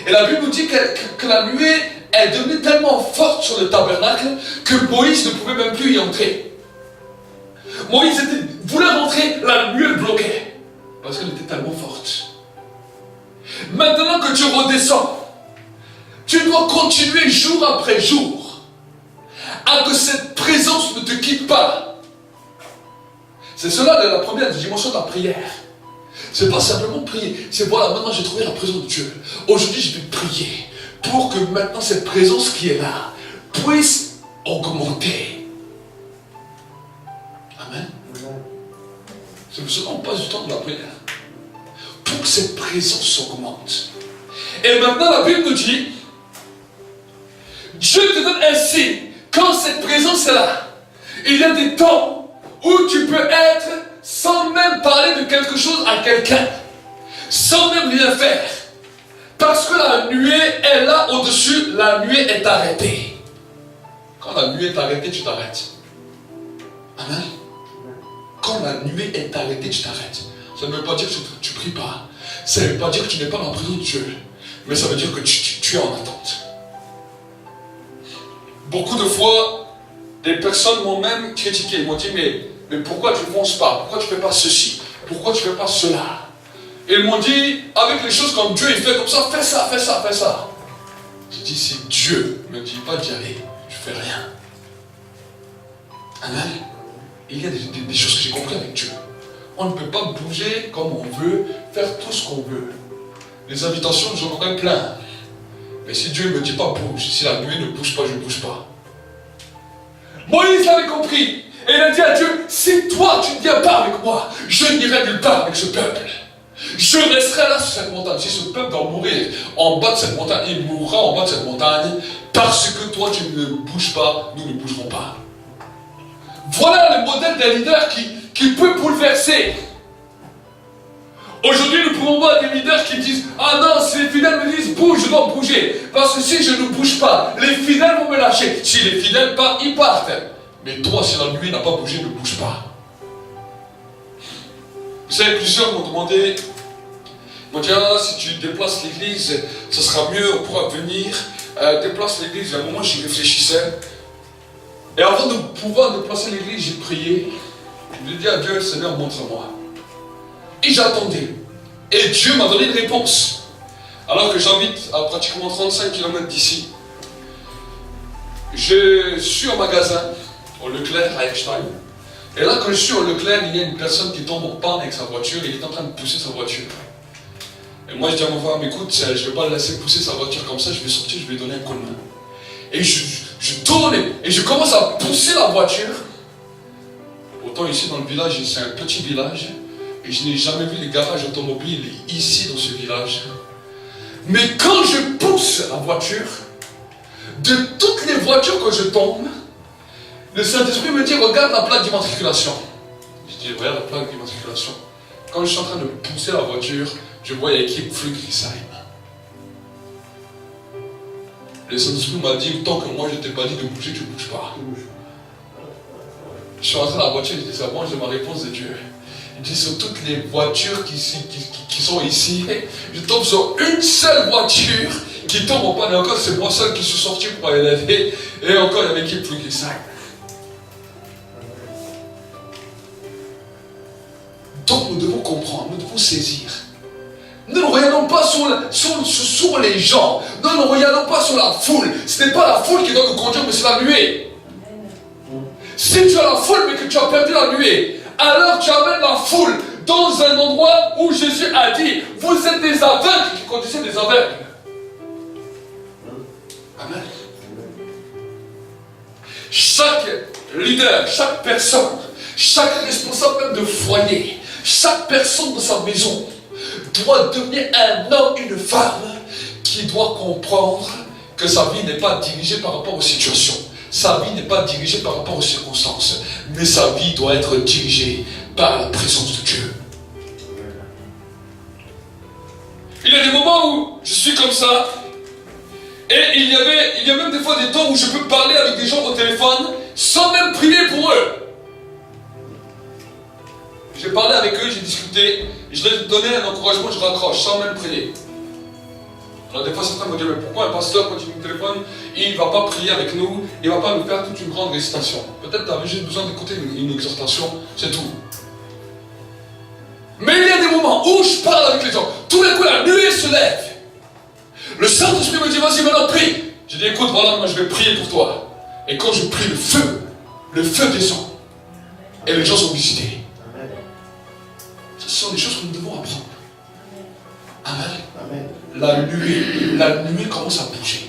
[SPEAKER 2] Et la Bible nous dit que la nuée est devenue tellement forte sur le tabernacle que Moïse ne pouvait même plus y entrer. Moïse voulait rentrer, la nuée le bloquait. Parce qu'elle était tellement forte. Maintenant que tu redescends, tu dois continuer jour après jour à que cette présence ne te quitte pas. C'est cela la première dimension de la prière. C'est pas simplement prier, c'est voilà, maintenant j'ai trouvé la présence de Dieu. Aujourd'hui je vais prier pour que maintenant cette présence qui est là puisse augmenter. Amen. C'est pour ça qu'on passe du temps de la prière. Pour que cette présence augmente. Et maintenant la Bible nous dit, Dieu te donne un signe. Quand cette présence est là, il y a des temps où tu peux être sans même parler de quelque chose à quelqu'un, sans même rien faire. Parce que la nuée est là au-dessus, la nuée est arrêtée. Quand la nuée est arrêtée, tu t'arrêtes. Amen. Quand la nuée est arrêtée, tu t'arrêtes. Ça ne veut pas dire que tu ne pries pas. Ça ne veut pas dire que tu n'es pas dans la présence de Dieu. Mais ça veut dire que tu es en attente. Beaucoup de fois, des personnes m'ont même critiqué. Ils m'ont dit, mais pourquoi tu ne fonces pas? Pourquoi tu ne fais pas ceci? Pourquoi tu ne fais pas cela? Ils m'ont dit, avec les choses comme Dieu, il fait comme ça, fais ça, fais ça, fais ça. J'ai dit, si Dieu ne me dit pas d'y aller, je ne fais rien. Amen. Il y a des choses que j'ai compris avec Dieu. On ne peut pas bouger comme on veut, faire tout ce qu'on veut. Les invitations, j'en aurais plein. Mais si Dieu ne me dit pas bouge, si la nuée ne bouge pas, je ne bouge pas. Moïse l'avait compris. Et il a dit à Dieu, si toi tu ne viens pas avec moi, je n'irai nulle part avec ce peuple. Je resterai là sur cette montagne. Si ce peuple doit mourir en bas de cette montagne, il mourra en bas de cette montagne. Parce que toi tu ne bouges pas, nous ne bougerons pas. Voilà le modèle d'un leader qui peut bouleverser. Aujourd'hui, nous pouvons voir des leaders qui disent, ah non, si les fidèles me disent bouge, je dois bouger. Parce que si je ne bouge pas, les fidèles vont me lâcher. Si les fidèles partent, ils partent. Mais toi, si la nuit n'a pas bougé, ne bouge pas. Vous savez, plusieurs m'ont demandé, ils m'ont dit, ah, si tu déplaces l'église, ça sera mieux, on pourra venir. Déplace l'église. À un moment, j'y réfléchissais. Et avant de pouvoir déplacer l'église, j'ai prié. Je dit à Dieu, Seigneur, montre-moi. Et j'attendais. Et Dieu m'a donné une réponse. Alors que j'habite à pratiquement 35 km d'ici. Je suis au magasin, au Leclerc, à Eckstein. Et là, quand je suis au Leclerc, il y a une personne qui tombe en panne avec sa voiture et il est en train de pousser sa voiture. Et moi, je dis à mon femme, écoute, je ne vais pas laisser pousser sa voiture comme ça, je vais sortir, je vais lui donner un coup de main. Et je tourne et je commence à pousser la voiture. Autant ici dans le village, c'est un petit village. Et je n'ai jamais vu les garages automobiles ici dans ce village. Mais quand je pousse la voiture, de toutes les voitures que je tombe, le Saint-Esprit me dit, regarde la plaque d'immatriculation. Je dis, regarde la plaque d'immatriculation. Quand je suis en train de pousser la voiture, je vois écrit Flugrisheim. Le Saint-Esprit m'a dit, tant que moi je ne t'ai pas dit de bouger, tu ne bouges pas. Je suis rentré dans la voiture, je dis, c'est bon, j'ai ma réponse de Dieu. Il dit, sur toutes les voitures qui sont ici, je tombe sur une seule voiture qui tombe en panne. Et encore, c'est moi seul qui suis sorti pour aller l'aider. Et encore, il y avait l'équipe Flugrisheim. Donc, nous devons comprendre, nous devons saisir. Nous ne regardons pas sur les gens. Nous ne regardons pas sur la foule. Ce n'est pas la foule qui doit nous conduire, mais c'est la nuée. Si tu as la foule, mais que tu as perdu la nuée, alors tu amènes la foule dans un endroit où Jésus a dit, vous êtes des aveugles qui conduisez des aveugles. Amen. Chaque leader, chaque personne, chaque responsable même de foyer, chaque personne de sa maison doit devenir un homme, une femme qui doit comprendre que sa vie n'est pas dirigée par rapport aux situations. Sa vie n'est pas dirigée par rapport aux circonstances, mais sa vie doit être dirigée par la présence de Dieu. Il y a des moments où je suis comme ça, et il y a même des fois des temps où je peux parler avec des gens au téléphone sans même prier pour eux. J'ai parlé avec eux, j'ai discuté, je leur ai donné un encouragement, je raccroche sans même prier. Alors des fois certains me disent, mais pourquoi un pasteur quand il nous téléphone, il ne va pas prier avec nous, il ne va pas nous faire toute une grande récitation. Peut-être tu avais juste besoin d'écouter une exhortation, c'est tout. Mais il y a des moments où je parle avec les gens, tout d'un coup la nuée se lève. Le Saint-Esprit me dit, vas-y maintenant prie. Je dis, écoute, voilà, moi je vais prier pour toi. Et quand je prie, le feu descend. Et les gens sont visités. Ce sont des choses que nous devons apprendre. Amen. La nuée commence à bouger.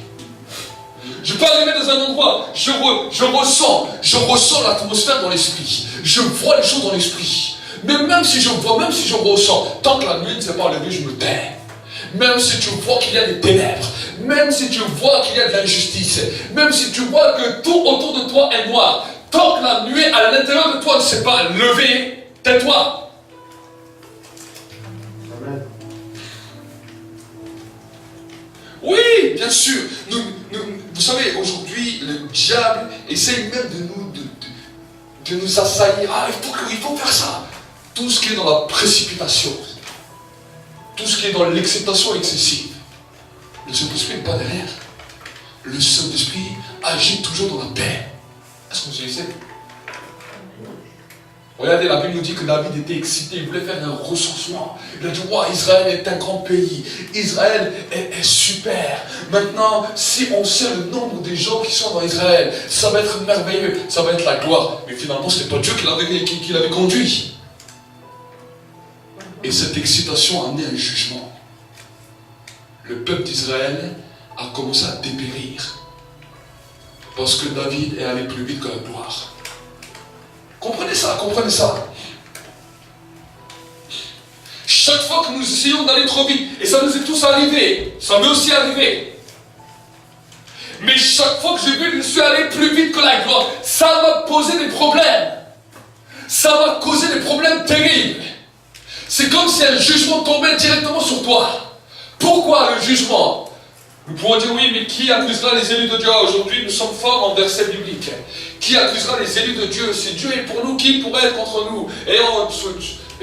[SPEAKER 2] Je peux arriver dans un endroit, je ressens l'atmosphère dans l'esprit. Je vois les choses dans l'esprit. Mais même si je vois, même si je ressens, tant que la nuit ne s'est pas levée, je me tais. Même si tu vois qu'il y a des ténèbres, même si tu vois qu'il y a de l'injustice, même si tu vois que tout autour de toi est noir, tant que la nuée à l'intérieur de toi ne s'est pas levée, tais-toi.
[SPEAKER 4] Amen.
[SPEAKER 2] Oui, bien sûr. Vous savez, aujourd'hui, le diable essaye même de nous assaillir. Ah, il faut faire ça. Tout ce qui est dans la précipitation, tout ce qui est dans l'acceptation excessive, le Saint-Esprit n'est pas derrière. Le Saint-Esprit agit toujours dans la paix. Est-ce que vous savez? Regardez, la Bible nous dit que David était excité, il voulait faire un recensement. Il a dit, wow, Israël est un grand pays, Israël est super. Maintenant, si on sait le nombre des gens qui sont dans Israël, ça va être merveilleux, ça va être la gloire. Mais finalement, ce n'est pas Dieu qui l'avait conduit. Et cette excitation a amené un jugement. Le peuple d'Israël a commencé à dépérir. Parce que David est allé plus vite que la gloire. Comprenez ça, comprenez ça. Chaque fois que nous essayons d'aller trop vite, et ça nous est tous arrivé, ça m'est aussi arrivé. Mais chaque fois que j'ai vu que je suis allé plus vite que la gloire, ça m'a posé des problèmes. Ça m'a causé des problèmes terribles. C'est comme si un jugement tombait directement sur toi. Pourquoi le jugement? Nous pourrons dire oui, mais qui accusera les élus de Dieu? Aujourd'hui, nous sommes forts en versets bibliques. Qui accusera les élus de Dieu? Si Dieu est pour nous, qui pourrait être contre nous? Et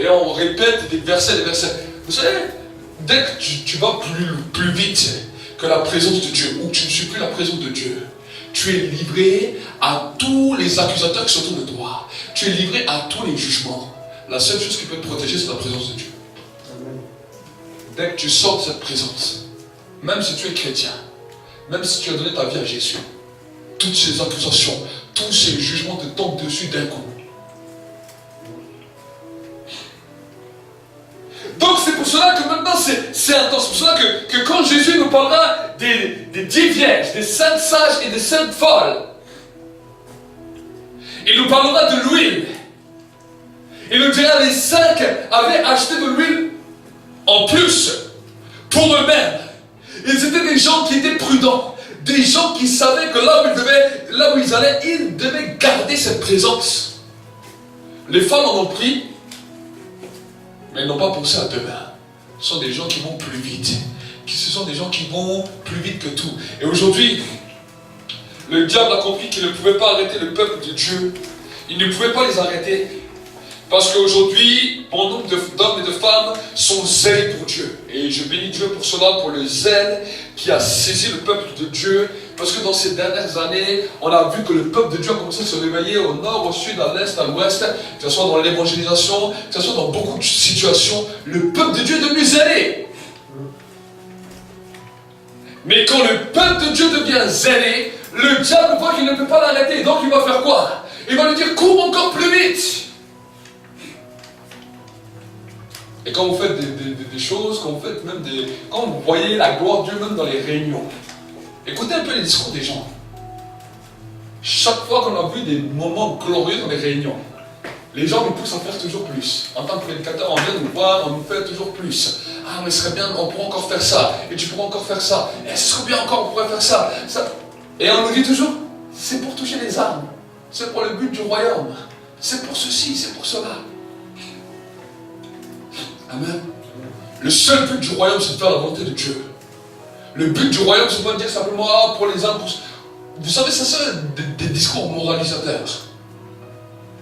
[SPEAKER 2] on répète des versets. Vous savez, dès que tu vas plus vite que la présence de Dieu, ou que tu ne suis plus la présence de Dieu, tu es livré à tous les accusateurs qui sont autour de toi. Tu es livré à tous les jugements. La seule chose qui peut te protéger, c'est la présence de Dieu. Dès que tu sors de cette présence, même si tu es chrétien, même si tu as donné ta vie à Jésus, toutes ces accusations, tous ces jugements te tombent dessus d'un coup. Donc c'est pour cela que maintenant c'est intense. C'est pour cela que quand Jésus nous parlera des 10 vierges, des 5 sages et des 5 folles, il nous parlera de l'huile. Il nous dira les 5 avaient acheté de l'huile en plus pour eux-mêmes. Ils étaient des gens qui étaient prudents, des gens qui savaient que là où ils allaient, ils devaient garder cette présence. Les femmes en ont pris, mais ils n'ont pas pensé à demain. Ce sont des gens qui vont plus vite. Ce sont des gens qui vont plus vite que tout. Et aujourd'hui, le diable a compris qu'il ne pouvait pas arrêter le peuple de Dieu. Il ne pouvait pas les arrêter. Parce qu'aujourd'hui, bon nombre d'hommes et de femmes sont zélés pour Dieu. Et je bénis Dieu pour cela, pour le zèle qui a saisi le peuple de Dieu. Parce que dans ces dernières années, on a vu que le peuple de Dieu a commencé à se réveiller au nord, au sud, à l'est, à l'ouest, que ce soit dans l'évangélisation, que ce soit dans beaucoup de situations. Le peuple de Dieu est devenu zélé. Mais quand le peuple de Dieu devient zélé, le diable voit qu'il ne peut pas l'arrêter. Donc il va faire quoi? Il va lui dire, cours encore plus vite. Et quand vous faites des choses, quand vous voyez la gloire de Dieu même dans les réunions, écoutez un peu les discours des gens. Chaque fois qu'on a vu des moments glorieux dans les réunions, les gens nous poussent à faire toujours plus. En tant que prédicateur, on vient nous voir, on nous fait toujours plus. Ah, mais ce serait bien, on pourrait encore faire ça. Et tu pourrais encore faire ça. Et ce serait bien encore, on pourrait faire ça. Et on nous dit toujours, c'est pour toucher les âmes. C'est pour le but du royaume. C'est pour ceci, c'est pour cela. Amen. Le seul but du royaume, c'est de faire la volonté de Dieu. Le but du royaume, c'est pas de dire simplement pour les âmes. Vous savez, ça c'est des discours moralisateurs.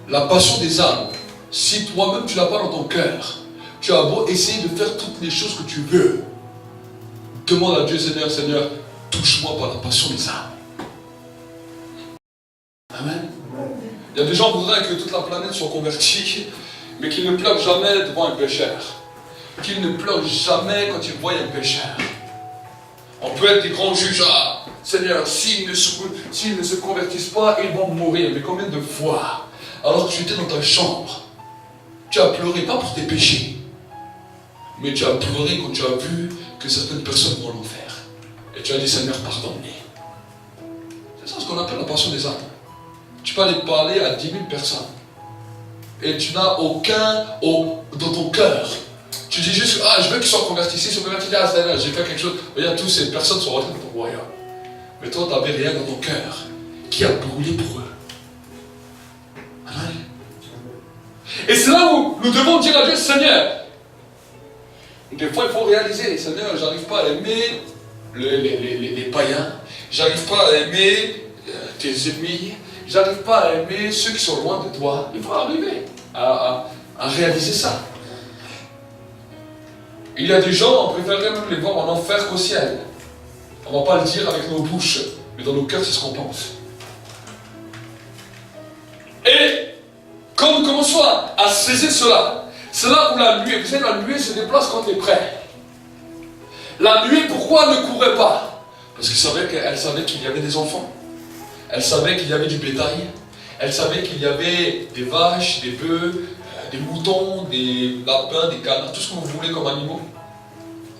[SPEAKER 2] La passion des âmes. Si toi-même tu l'as pas dans ton cœur, tu as beau essayer de faire toutes les choses que tu veux. Demande à Dieu, Seigneur, Seigneur, touche-moi par la passion des âmes. Amen. Il y a des gens qui voudraient que toute la planète soit convertie, mais qu'ils ne pleurent jamais devant un pécheur. Qu'ils ne pleurent jamais quand ils voient un pécheur. On peut être des grands juges. Ah, Seigneur, s'ils ne se convertissent pas, ils vont mourir. Mais combien de fois, alors que tu étais dans ta chambre, tu as pleuré, pas pour tes péchés, mais tu as pleuré quand tu as vu que certaines personnes vont l'enfer. Et tu as dit, Seigneur, pardonne-les. C'est ça ce qu'on appelle la passion des âmes. Tu peux aller parler à 10 000 personnes. Et tu n'as aucun dans ton cœur. Tu dis juste, ah, je veux qu'ils soient convertis. S'ils sont convertis, ah, Seigneur, j'ai fait quelque chose. Regarde, toutes ces personnes sont rentrées dans ton royaume. Mais toi, tu n'avais rien dans ton cœur qui a brûlé pour eux. Amen. Et c'est là où nous devons dire à Dieu, Seigneur, des fois il faut réaliser, Seigneur, j'arrive pas à aimer les païens, j'arrive pas à aimer tes ennemis, j'arrive pas à aimer ceux qui sont loin de toi. Il faut arriver à réaliser ça. Il y a des gens, on préférerait même les voir en enfer qu'au ciel. On ne va pas le dire avec nos bouches, mais dans nos cœurs, c'est ce qu'on pense. Et quand nous commençons à saisir cela, c'est là où la nuée, vous savez, la nuée se déplace quand tu es prêt. La nuée, pourquoi elle ne courait pas? Parce qu'elle savait qu'il y avait des enfants. Elle savait qu'il y avait du bétail. Elle savait qu'il y avait des vaches, des bœufs, des moutons, des lapins, des canards, tout ce que vous voulez comme animaux.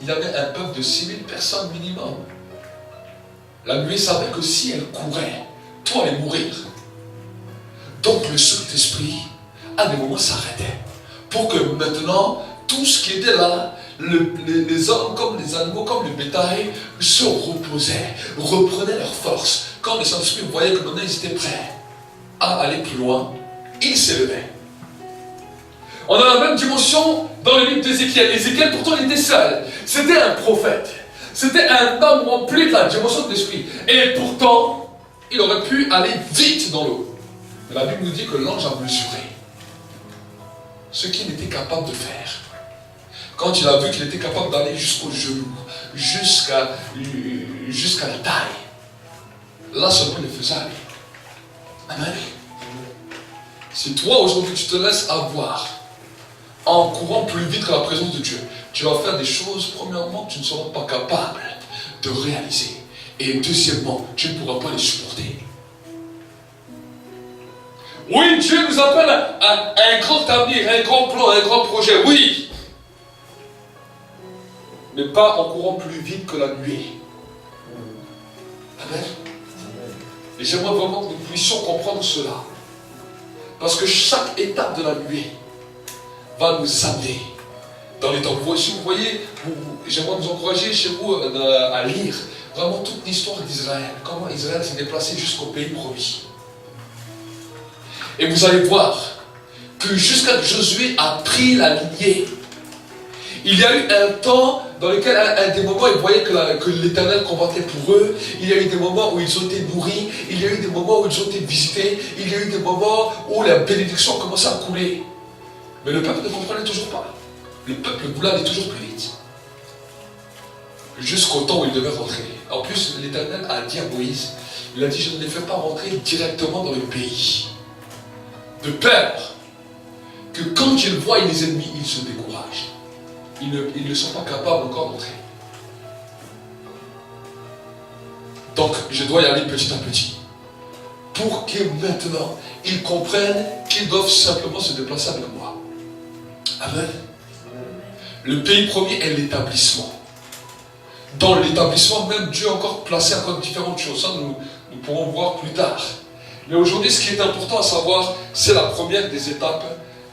[SPEAKER 2] Il y avait un peuple de 6 000 personnes minimum. La nuée savait que si elle courait, toi allais mourir. Donc le Saint-Esprit, à des moments, s'arrêtait. Pour que maintenant, tout ce qui était là, les hommes comme les animaux, comme le bétail, se reposaient, reprenaient leur force. Quand le Saint-Esprit voyait que maintenant ils étaient prêts à aller plus loin, ils s'élevaient. On a la même dimension dans le livre d'Ézéchiel. Ézéchiel, pourtant, il était seul. C'était un prophète. C'était un homme rempli de la dimension de l'esprit. Et pourtant, il aurait pu aller vite dans l'eau. Mais la Bible nous dit que l'ange a mesuré ce qu'il était capable de faire. Quand il a vu qu'il était capable d'aller jusqu'au genou, jusqu'à la taille, là seulement il le faisait aller. Amen. Si toi aujourd'hui tu te laisses avoir en courant plus vite que la présence de Dieu, tu vas faire des choses, premièrement, que tu ne seras pas capable de réaliser. Et deuxièmement, tu ne pourras pas les supporter. Oui, Dieu nous appelle à un grand avenir, un grand plan, un grand projet, oui. Mais pas en courant plus vite que la nuée. Amen. Et j'aimerais vraiment que nous puissions comprendre cela. Parce que chaque étape de la nuée va nous amener dans les temps. Si vous voyez, j'aimerais vous encourager chez vous à lire vraiment toute l'histoire d'Israël. Comment Israël s'est déplacé jusqu'au pays promis. Et vous allez voir que jusqu'à que Josué a pris la lignée, il y a eu un temps dans lequel, à des moments, ils voyaient que l'Éternel combattait pour eux. Il y a eu des moments où ils ont été nourris. Il y a eu des moments où ils ont été visités. Il y a eu des moments où la bénédiction commençait à couler. Mais le peuple ne comprenait toujours pas. Le peuple voulait aller toujours plus vite. Jusqu'au temps où il devait rentrer. En plus, l'Éternel a dit à Moïse, il a dit, je ne les fais pas rentrer directement dans le pays. De peur que quand ils voient les ennemis, ils se découragent. Ils ne sont pas capables encore d'entrer. Donc, je dois y aller petit à petit. Pour que maintenant, ils comprennent qu'ils doivent simplement se déplacer avec moi. Amen. Le pays premier est l'établissement. Dans l'établissement, même Dieu a encore placé encore différentes choses. Ça, nous pourrons voir plus tard. Mais aujourd'hui, ce qui est important à savoir, c'est la première des étapes.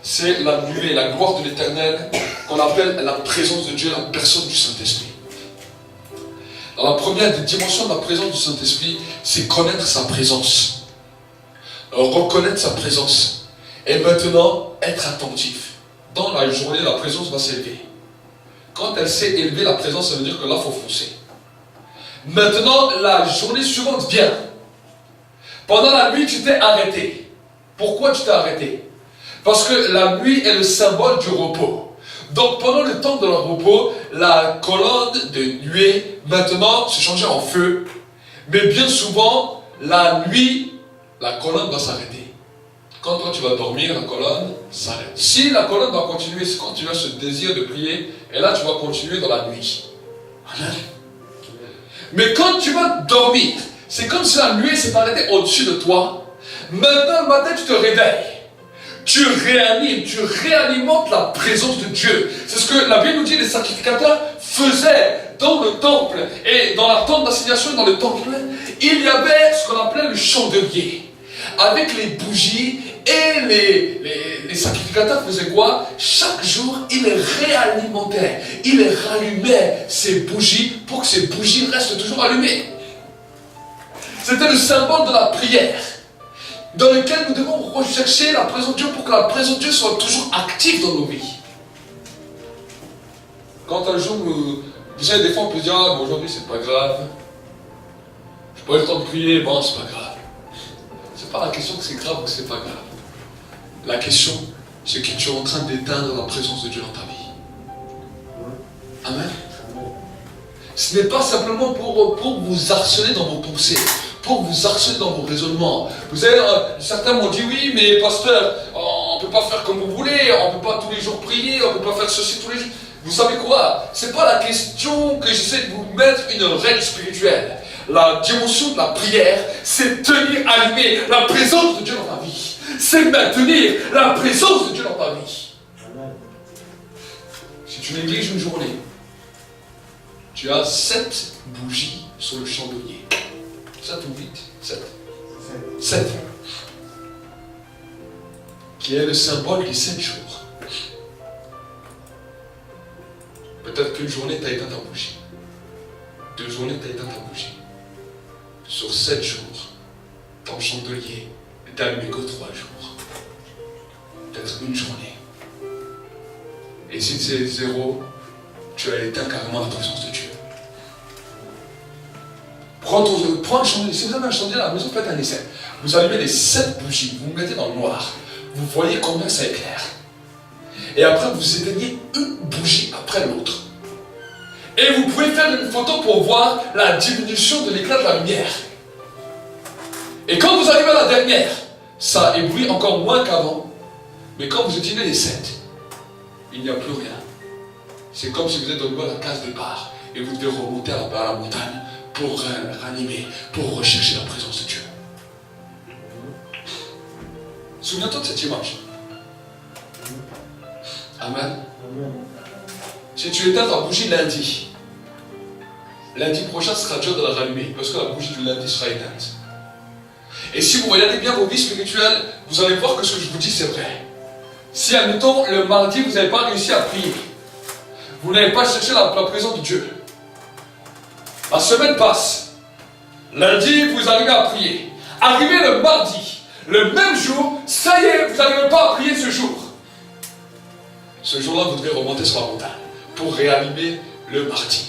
[SPEAKER 2] C'est la nuée, la gloire de l'Éternel, qu'on appelle la présence de Dieu, la personne du Saint-Esprit. Alors, la première des dimensions de la présence du Saint-Esprit, c'est connaître sa présence. Alors, reconnaître sa présence. Et maintenant, être attentif. Dans la journée, la présence va s'élever. Quand elle s'est élevée, la présence, ça veut dire que là, il faut foncer. Maintenant, la journée suivante vient. Pendant la nuit, tu t'es arrêté. Pourquoi tu t'es arrêté? Parce que la nuit est le symbole du repos. Donc, pendant le temps de leur repos, la colonne de nuée, maintenant, se changeait en feu. Mais bien souvent, la nuit, la colonne va s'arrêter. Quand toi tu vas dormir, la colonne s'arrête. Si la colonne va continuer, c'est quand tu as ce désir de prier, et là tu vas continuer dans la nuit. Amen. Mais quand tu vas dormir, c'est comme si la nuée s'est arrêtée au-dessus de toi. Maintenant le matin tu te réveilles. Tu réanimes, tu réalimentes la présence de Dieu. C'est ce que la Bible nous dit, les sacrificateurs faisaient dans le temple. Et dans la tente d'assignation, dans le temple, il y avait ce qu'on appelait le chandelier. Avec les bougies, et les sacrificateurs faisaient quoi? Chaque jour, ils réalimentaient, ils rallumaient ces bougies pour que ces bougies restent toujours allumées. C'était le symbole de la prière, dans lequel nous devons rechercher la présence de Dieu pour que la présence de Dieu soit toujours active dans nos vies. Quand un jour, vous savez, des fois on peut dire, ah, bon, aujourd'hui c'est pas grave, je n'ai pas eu le temps de prier, bon, c'est pas grave. C'est pas la question que c'est grave ou que c'est pas grave. La question, c'est que tu es en train d'éteindre la présence de Dieu dans ta vie. Amen. Ce n'est pas simplement pour vous harceler dans vos pensées, pour vous harceler dans vos raisonnements. Vous savez, certains m'ont dit, oui, mais pasteur, on ne peut pas faire comme vous voulez, on ne peut pas tous les jours prier, on ne peut pas faire ceci tous les jours. Vous savez quoi? Ce n'est pas la question que j'essaie de vous mettre une règle spirituelle. La dimension de la prière, c'est tenir allumé la présence de Dieu dans ta vie. C'est maintenir la présence de Dieu dans ta vie. Si tu négliges une journée, tu as 7 bougies sur le chandelier. 7 ou 8? 7. 7. Qui est le symbole des 7 jours. Peut-être qu'une journée, tu as éteint ta bougie. 2 journées, tu as éteint ta bougie. Sur 7 jours, ton chandelier est allumé que 3 jours. Peut-être une journée. Et si c'est 0, tu as éteint carrément la présence de Dieu. Prends un chandelier. Si vous avez un chandelier à la maison, faites un essai. Vous allumez les 7 bougies, vous mettez dans le noir. Vous voyez combien ça éclaire. Et après, vous éteignez une bougie après l'autre. Et vous pouvez faire une photo pour voir la diminution de l'éclat de la lumière. Et quand vous arrivez à la dernière, ça éblouit encore moins qu'avant. Mais quand vous éteignez les 7, il n'y a plus rien. C'est comme si vous êtes dans la case départ. Et vous devez remonter à la montagne pour ranimer, pour rechercher la présence de Dieu. Souviens-toi de cette image. Amen. Si tu éteins ta bougie lundi prochain sera dur de la rallumer parce que la bougie du lundi sera éteinte. Et si vous regardez bien vos vies spirituelles, vous allez voir que ce que je vous dis c'est vrai. Si, admettons, le mardi vous n'avez pas réussi à prier, vous n'avez pas cherché la présence de Dieu, la semaine passe, lundi vous arrivez à prier, arrivé le mardi, le même jour, ça y est, vous n'arrivez pas à prier ce jour. Ce jour-là, vous devez remonter sur la montagne pour réanimer le mardi.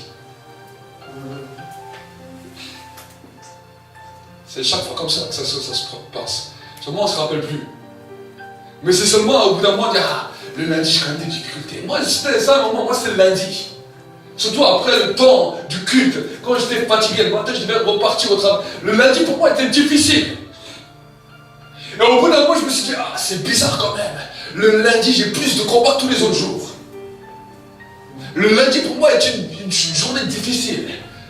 [SPEAKER 2] C'est chaque fois comme ça que ça se passe. Seulement, on ne se rappelle plus. Mais c'est seulement au bout d'un mois, on dit, ah, le lundi, j'ai quand même des difficultés. Moi, c'était ça, moi, c'était le lundi. Surtout après le temps du culte, quand j'étais fatigué, le matin, je devais repartir au travail. Le lundi, pour moi, était difficile. Et au bout d'un mois, je me suis dit, ah, c'est bizarre quand même. Le lundi, j'ai plus de combats que tous les autres jours. Le lundi, pour moi, est une journée difficile.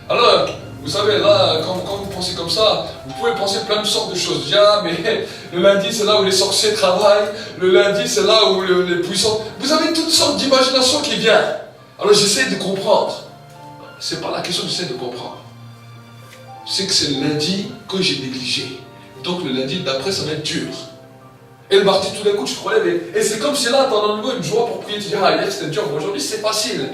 [SPEAKER 2] Alors, vous savez, là, quand vous pensez comme ça, vous pouvez penser plein de sortes de choses. Ah, mais le lundi, c'est là où les sorciers travaillent. Le lundi, c'est là où les puissants... Vous avez toutes sortes d'imagination qui viennent. Alors, j'essaie de comprendre. C'est pas la question que j'essaie de comprendre. C'est que c'est le lundi que j'ai négligé. Donc, le lundi d'après, ça va être dur. Et le mardi, tout d'un coup, tu te relèves. Et c'est comme si là, tu as en nouveau une joie pour prier. Tu dis, ah, hier, c'était dur, mais aujourd'hui, c'est facile.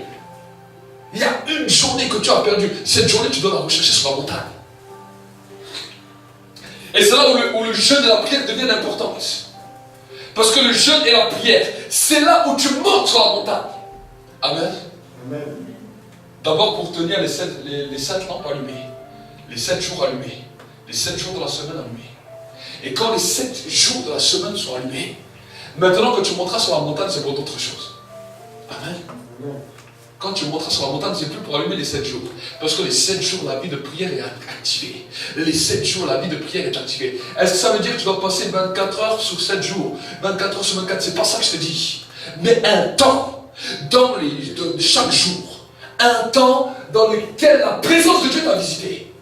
[SPEAKER 2] Il y a une journée que tu as perdue. Cette journée, tu dois la rechercher sur la montagne. Et c'est là où le jeûne et la prière deviennent importantes. Parce que le jeûne et la prière, c'est là où tu montes sur la montagne. Amen.
[SPEAKER 4] Amen.
[SPEAKER 2] D'abord pour tenir les 7 lampes allumées, les 7 jours allumés, les 7 jours de la semaine allumés. Et quand les 7 jours de la semaine sont allumés, maintenant que tu monteras sur la montagne, c'est pour d'autres choses. Amen.
[SPEAKER 4] Amen.
[SPEAKER 2] Quand tu monteras sur la montagne, c'est plus pour allumer les 7 jours. Parce que les 7 jours, la vie de prière est activée. Les 7 jours, la vie de prière est activée. Est-ce que ça veut dire que tu dois passer 24 heures sur 7 jours, 24 heures sur 24? C'est pas ça que je te dis. Mais un temps dans chaque jour. Un temps dans lequel la présence de Dieu t'a visité.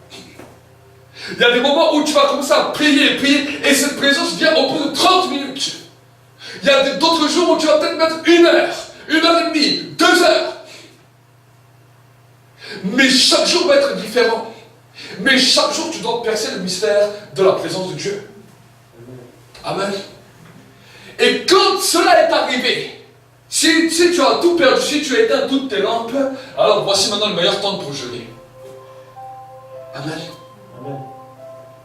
[SPEAKER 2] Il y a des moments où tu vas commencer à prier, et cette présence vient au bout de 30 minutes. Il y a d'autres jours où tu vas peut-être mettre 1 heure, 1 heure et demie, 2 heures. Mais chaque jour va être différent. Mais chaque jour, tu dois percer le mystère de la présence de Dieu. Amen. Et quand cela est arrivé, si tu as tout perdu, si tu as éteint toutes tes lampes, alors voici maintenant le meilleur temps pour jeûner. Amen.
[SPEAKER 4] Amen.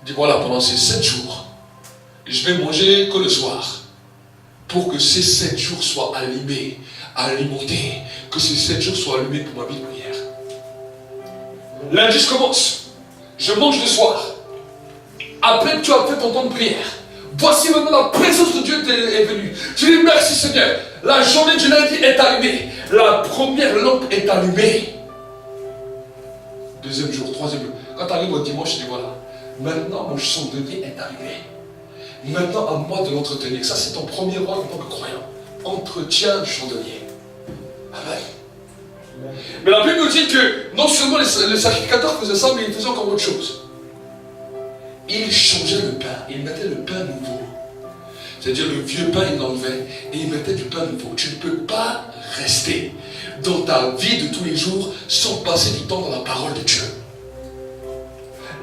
[SPEAKER 2] Dis voilà, pendant ces 7 jours, je vais manger que le soir. Pour que ces 7 jours soient allumés, alimentés, que ces 7 jours soient allumés pour ma vie de prière. Lundi, je commence. Je mange le soir. Après que tu as fait ton temps de prière, voici maintenant la présence de Dieu est venue. Tu dis merci Seigneur. La journée du lundi est allumée. La première lampe est allumée. Deuxième jour, troisième jour. Quand tu arrives au dimanche, tu dis voilà. Maintenant, mon chandelier est arrivé. Maintenant, à moi de l'entretenir. Ça, c'est ton premier rôle en tant que croyant. Entretiens le chandelier. Amen. Mais la Bible nous dit que non seulement les sacrificateurs faisaient ça, mais ils faisaient encore autre chose. Ils changeaient le pain, ils mettaient le pain nouveau. C'est-à-dire le vieux pain, ils l'enlevaient et ils mettaient du pain nouveau. Tu ne peux pas rester dans ta vie de tous les jours sans passer du temps dans la parole de Dieu.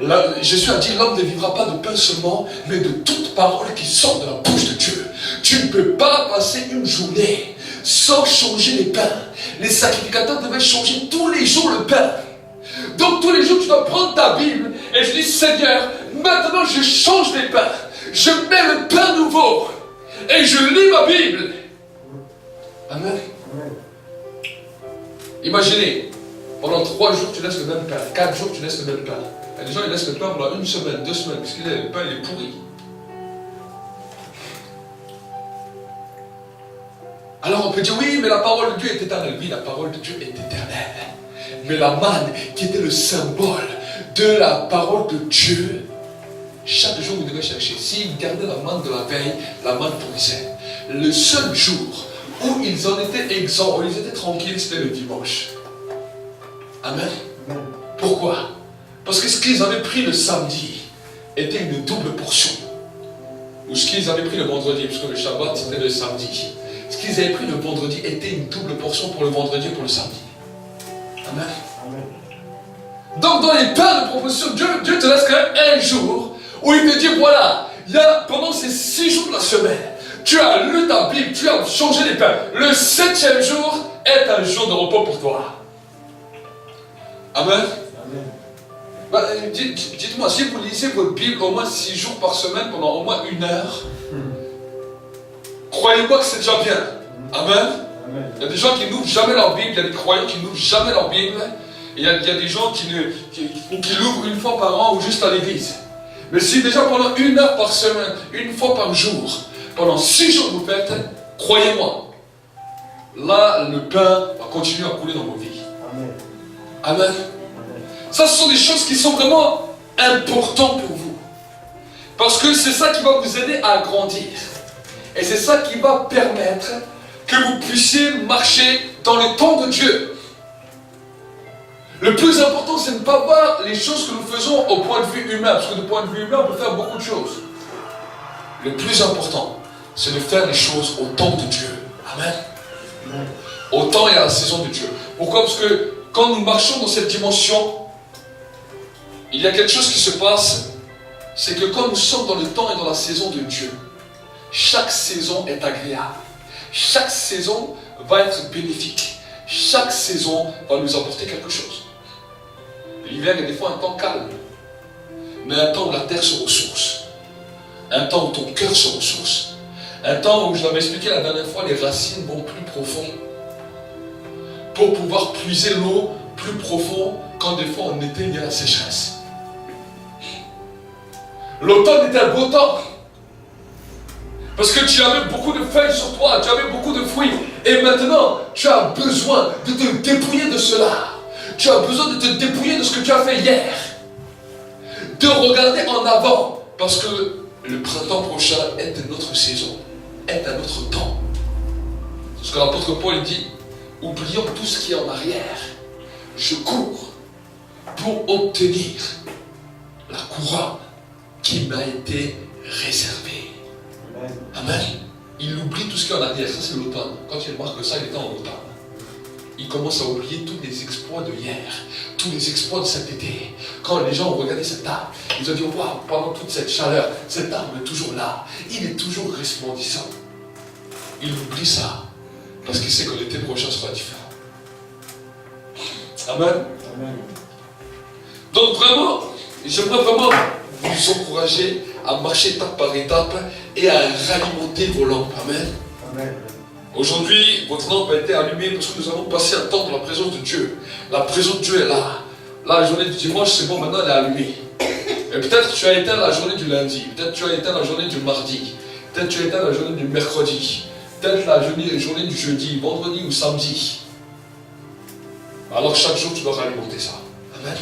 [SPEAKER 2] Là, Jésus a dit, l'homme ne vivra pas de pain seulement, mais de toute parole qui sort de la bouche de Dieu. Tu ne peux pas passer une journée sans changer les pains. Les sacrificateurs devaient changer tous les jours le pain. Donc tous les jours tu dois prendre ta Bible et je dis Seigneur, maintenant je change les pains. Je mets le pain nouveau et je lis ma Bible. Amen. Imaginez, pendant 3 jours tu laisses le même pain, 4 jours tu laisses le même pain. Et les gens ils laissent le pain pendant 1 semaine, 2 semaines, parce que le pain il est pourri. Alors on peut dire oui, mais la parole de Dieu est éternelle. Oui, la parole de Dieu est éternelle. Mais la manne qui était le symbole de la parole de Dieu, chaque jour vous devez chercher. S'ils gardaient la manne de la veille, la manne pourrissait. Le seul jour où ils en étaient exempts, où ils étaient tranquilles, c'était le dimanche. Amen. Pourquoi? Parce que ce qu'ils avaient pris le samedi était une double portion. Ou ce qu'ils avaient pris le vendredi, puisque le Shabbat c'était le samedi. Ce qu'ils avaient pris le vendredi était une double portion pour le vendredi et pour le samedi. Amen. Amen. Donc dans les pains de proposition, Dieu te laisse quand même un jour où il te dit voilà, pendant ces 6 jours de la semaine, tu as lu ta Bible, tu as changé les pains. Le 7e jour est un jour de repos pour toi. Amen. Amen. Dites-moi, si vous lisez votre Bible au moins 6 jours par semaine pendant au moins 1 heure, croyez-moi que c'est déjà bien. Amen. Il y a des gens qui n'ouvrent jamais leur Bible, il y a des croyants qui n'ouvrent jamais leur Bible. Et il y a des gens qui l'ouvrent 1 fois par an ou juste à l'église. Mais si déjà pendant 1 heure par semaine, 1 fois par jour, pendant 6 jours vous faites, croyez-moi, là le pain va continuer à couler dans vos vies. Amen. Amen. Ça, ce sont des choses qui sont vraiment importantes pour vous. Parce que c'est ça qui va vous aider à grandir. Et c'est ça qui va permettre que vous puissiez marcher dans le temps de Dieu. Le plus important, c'est de ne pas voir les choses que nous faisons au point de vue humain. Parce que du point de vue humain, on peut faire beaucoup de choses. Le plus important, c'est de faire les choses au temps de Dieu. Amen. Au temps et à la saison de Dieu. Pourquoi? Parce que quand nous marchons dans cette dimension, il y a quelque chose qui se passe. C'est que quand nous sommes dans le temps et dans la saison de Dieu, chaque saison est agréable. Chaque saison va être bénéfique. Chaque saison va nous apporter quelque chose. L'hiver est des fois un temps calme, mais un temps où la terre se ressource. Un temps où ton cœur se ressource. Un temps où, je l'avais expliqué la dernière fois, les racines vont plus profond. Pour pouvoir puiser l'eau plus profond quand des fois en été il y a la sécheresse. L'automne est un beau temps. Parce que tu avais beaucoup de feuilles sur toi, tu avais beaucoup de fruits. Et maintenant, tu as besoin de te dépouiller de cela. Tu as besoin de te dépouiller de ce que tu as fait hier. De regarder en avant. Parce que le printemps prochain est de notre saison, est un autre temps. C'est ce que l'apôtre Paul dit. Oublions tout ce qui est en arrière. Je cours pour obtenir la couronne qui m'a été réservée. Amen. Il oublie tout ce qui est en arrière. Ça, c'est l'automne. Quand il remarque ça, il était en automne. Il commence à oublier tous les exploits de hier, tous les exploits de cet été. Quand les gens ont regardé cet arbre, ils ont dit, waouh, pendant toute cette chaleur, cet arbre est toujours là. Il est toujours resplendissant. Il oublie ça. Parce qu'il sait que l'été prochain sera différent. Amen. Amen. Donc vraiment, j'aimerais vraiment vous encourager à marcher étape par étape et à ralimenter vos lampes. Amen. Amen. Aujourd'hui, votre lampe a été allumée parce que nous avons passé un temps dans la présence de Dieu. La présence de Dieu est là. Là, la journée du dimanche, c'est bon, maintenant elle est allumée. Et peut-être tu as éteint la journée du lundi, peut-être tu as éteint la journée du mardi, peut-être tu as éteint la journée du mercredi, peut-être la journée du jeudi, vendredi ou samedi. Alors chaque jour, tu dois ralimenter ça. Amen.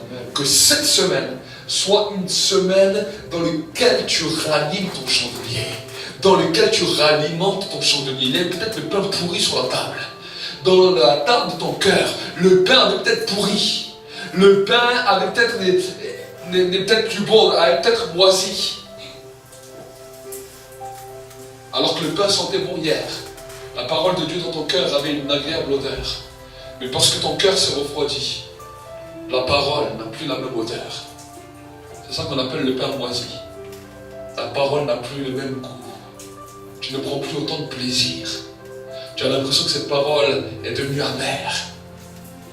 [SPEAKER 2] Amen. Que cette semaine soit une semaine dans laquelle tu rallumes ton chandelier, dans lequel tu ralimentes ton chandelier. Il y a peut-être le pain pourri sur la table. Dans la table de ton cœur, le pain avait peut-être pourri. Le pain avait peut-être n'est peut-être plus bon, avait peut-être moisi. Alors que le pain sentait bon hier. La parole de Dieu dans ton cœur avait une agréable odeur. Mais parce que ton cœur s'est refroidi, la parole n'a plus la même odeur. C'est ça qu'on appelle le pain moisi. La parole n'a plus le même goût. Tu ne prends plus autant de plaisir. Tu as l'impression que cette parole est devenue amère.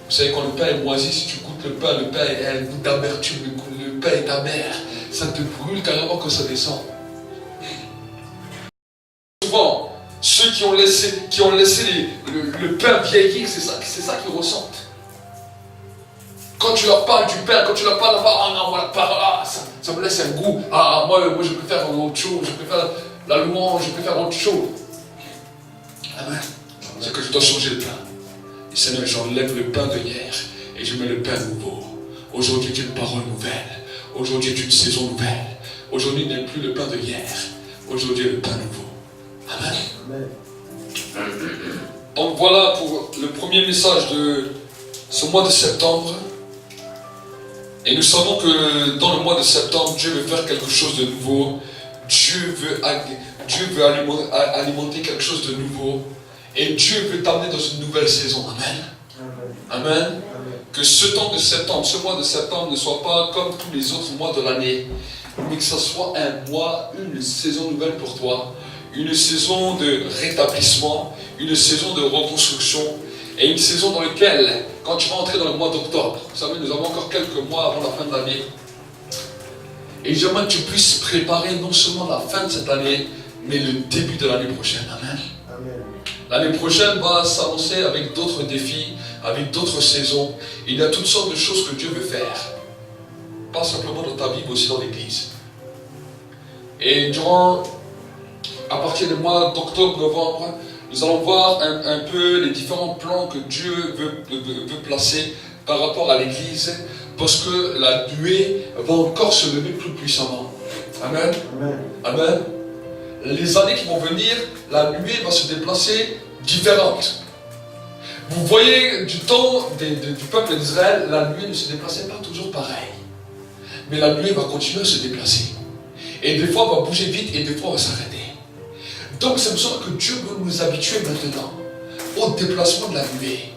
[SPEAKER 2] Vous savez, quand le pain est moisi, si tu goûtes le pain a un goût d'amertume, le pain est amer. Ça te brûle carrément quand ça descend. Souvent, ceux qui ont laissé le pain vieillir, c'est ça qu'ils ressentent. Quand tu leur parles du pain, quand tu leur parles, ah non, moi la parole, ça me laisse un goût. Moi je préfère autre chose, je préfère la louange, je préfère autre chose. Amen. C'est que je dois changer le pain. Et Seigneur, j'enlève le pain de hier et je mets le pain nouveau. Aujourd'hui est une parole nouvelle. Aujourd'hui est une saison nouvelle. Aujourd'hui n'est plus le pain de hier. Aujourd'hui est le pain nouveau. Amen. Amen. Donc voilà pour le premier message de ce mois de septembre. Et nous savons que dans le mois de septembre, Dieu veut faire quelque chose de nouveau. Dieu veut alimenter quelque chose de nouveau. Et Dieu veut t'amener dans une nouvelle saison. Amen. Amen. Amen. Amen. Que ce temps de septembre, ce mois de septembre ne soit pas comme tous les autres mois de l'année. Mais que ce soit un mois, une saison nouvelle pour toi. Une saison de rétablissement. Une saison de reconstruction. Et une saison dans laquelle, quand tu vas entrer dans le mois d'octobre, vous savez, nous avons encore quelques mois avant la fin de l'année. Et j'aimerais que tu puisses préparer non seulement la fin de cette année, mais le début de l'année prochaine. Amen. Amen. L'année prochaine va s'annoncer avec d'autres défis, avec d'autres saisons. Il y a toutes sortes de choses que Dieu veut faire. Pas simplement dans ta vie, mais aussi dans l'église. Et à partir du mois d'octobre, novembre, nous allons voir un peu les différents plans que Dieu veut placer par rapport à l'église, parce que la nuée va encore se lever plus puissamment. Amen. Amen. Amen. Les années qui vont venir, la nuée va se déplacer différente. Vous voyez, du temps du peuple d'Israël, la nuée ne se déplaçait pas toujours pareil. Mais la nuée va continuer à se déplacer. Et des fois, elle va bouger vite et des fois, elle va s'arrêter. Donc, c'est pour ça que Dieu veut nous habituer maintenant au déplacement de la nuée.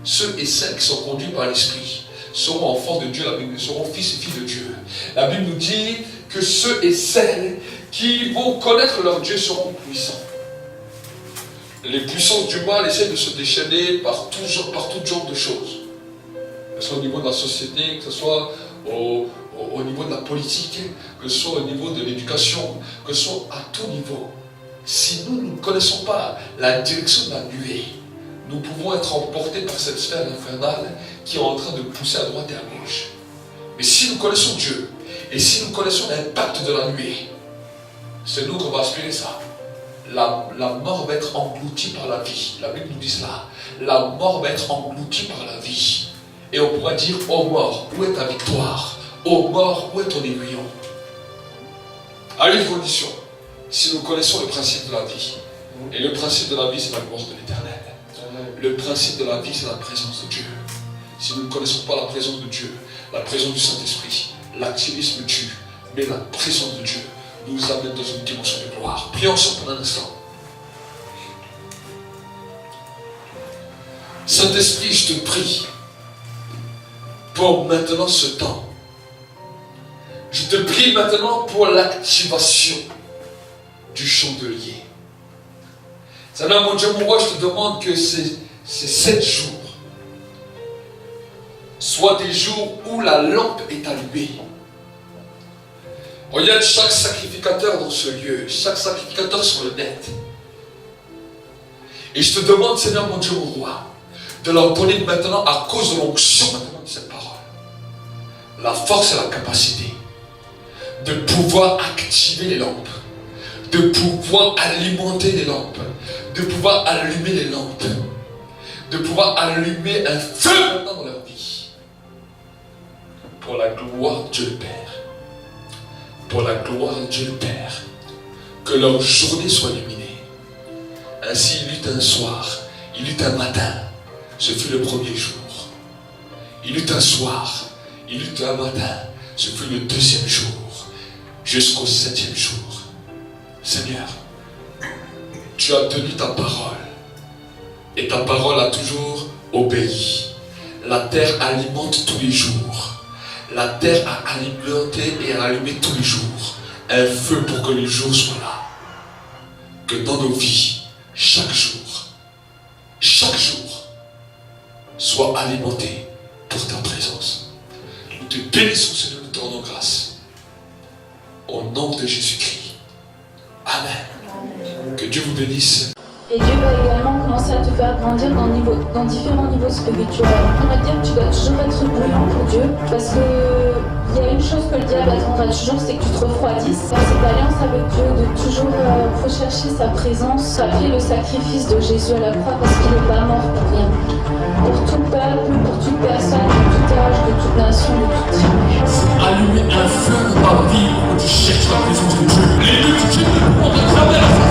[SPEAKER 2] Ceux et celles qui sont conduits par l'Esprit seront enfants de Dieu, la Bible, seront fils et filles de Dieu. La Bible nous dit que ceux et celles qui vont connaître leur Dieu seront puissants. les puissances du mal essaient de se déchaîner par tout genre de choses. Que ce soit au niveau de la société, que ce soit au niveau de la politique, que ce soit au niveau de l'éducation, que ce soit à tout niveau. Si nous ne connaissons pas la direction de la nuée, nous pouvons être emportés par cette sphère infernale qui est en train de pousser à droite et à gauche. Mais si nous connaissons Dieu, et si nous connaissons l'impact de la nuée, c'est nous qu'on va aspirer ça. La mort va être engloutie par la vie. La Bible nous dit cela. La mort va être engloutie par la vie. Et on pourra dire, ô mort, où est ta victoire? Ô mort, où est ton aiguillon? À une condition, si nous connaissons le principe de la vie. Et le principe de la vie, c'est la gloire de l'Éternel. Le principe de la vie, c'est la présence de Dieu. Si nous ne connaissons pas la présence de Dieu, la présence du Saint-Esprit, l'activisme tue, mais la présence de Dieu nous amène dans une dimension de gloire. Prions ensemble pendant un instant. Saint-Esprit, je te prie pour maintenant ce temps. Je te prie maintenant pour l'activation du chandelier. Seigneur, mon Dieu, mon roi, je te demande que ces 7 jours soient des jours où la lampe est allumée. Regarde chaque sacrificateur dans ce lieu, chaque sacrificateur sur le net. Et je te demande, Seigneur, mon Dieu, mon roi, de leur donner maintenant, à cause de l'onction maintenant de cette parole, la force et la capacité de pouvoir activer les lampes, de pouvoir alimenter les lampes, de pouvoir allumer les lampes, de pouvoir allumer un feu maintenant dans leur vie. Pour la gloire de Dieu le Père. Pour la gloire de Dieu le Père. Que leur journée soit illuminée. Ainsi il eut un soir, il eut un matin. Ce fut le premier jour. Il eut un soir, il eut un matin. Ce fut le deuxième jour. Jusqu'au 7e jour. Seigneur, tu as tenu ta parole. Et ta parole a toujours obéi. La terre alimente tous les jours. La terre a alimenté et a allumé tous les jours un feu pour que le jour soit là. Que dans nos vies, chaque jour, soit alimenté pour ta présence. Nous te bénissons, Seigneur, nous te rendons grâce. Au nom de Jésus-Christ. Amen. Que Dieu vous bénisse.
[SPEAKER 1] Et Dieu va également commencer à te faire grandir dans différents niveaux spirituels. On va dire que tu dois toujours être bouillant pour Dieu, parce que il y a une chose que le diable attendra toujours, c'est que tu te refroidisses. Dans cette alliance avec Dieu, de toujours rechercher sa présence, rappeler le sacrifice de Jésus à la croix, parce qu'il n'est pas mort pour rien. Pour tout peuple, pour toute personne, de tout âge, de toute nation, de toute tribu.
[SPEAKER 4] Allumer un feu dans ta vie où tu cherches la présence de Dieu. Les deux, tu cherches le pouvoir de travers.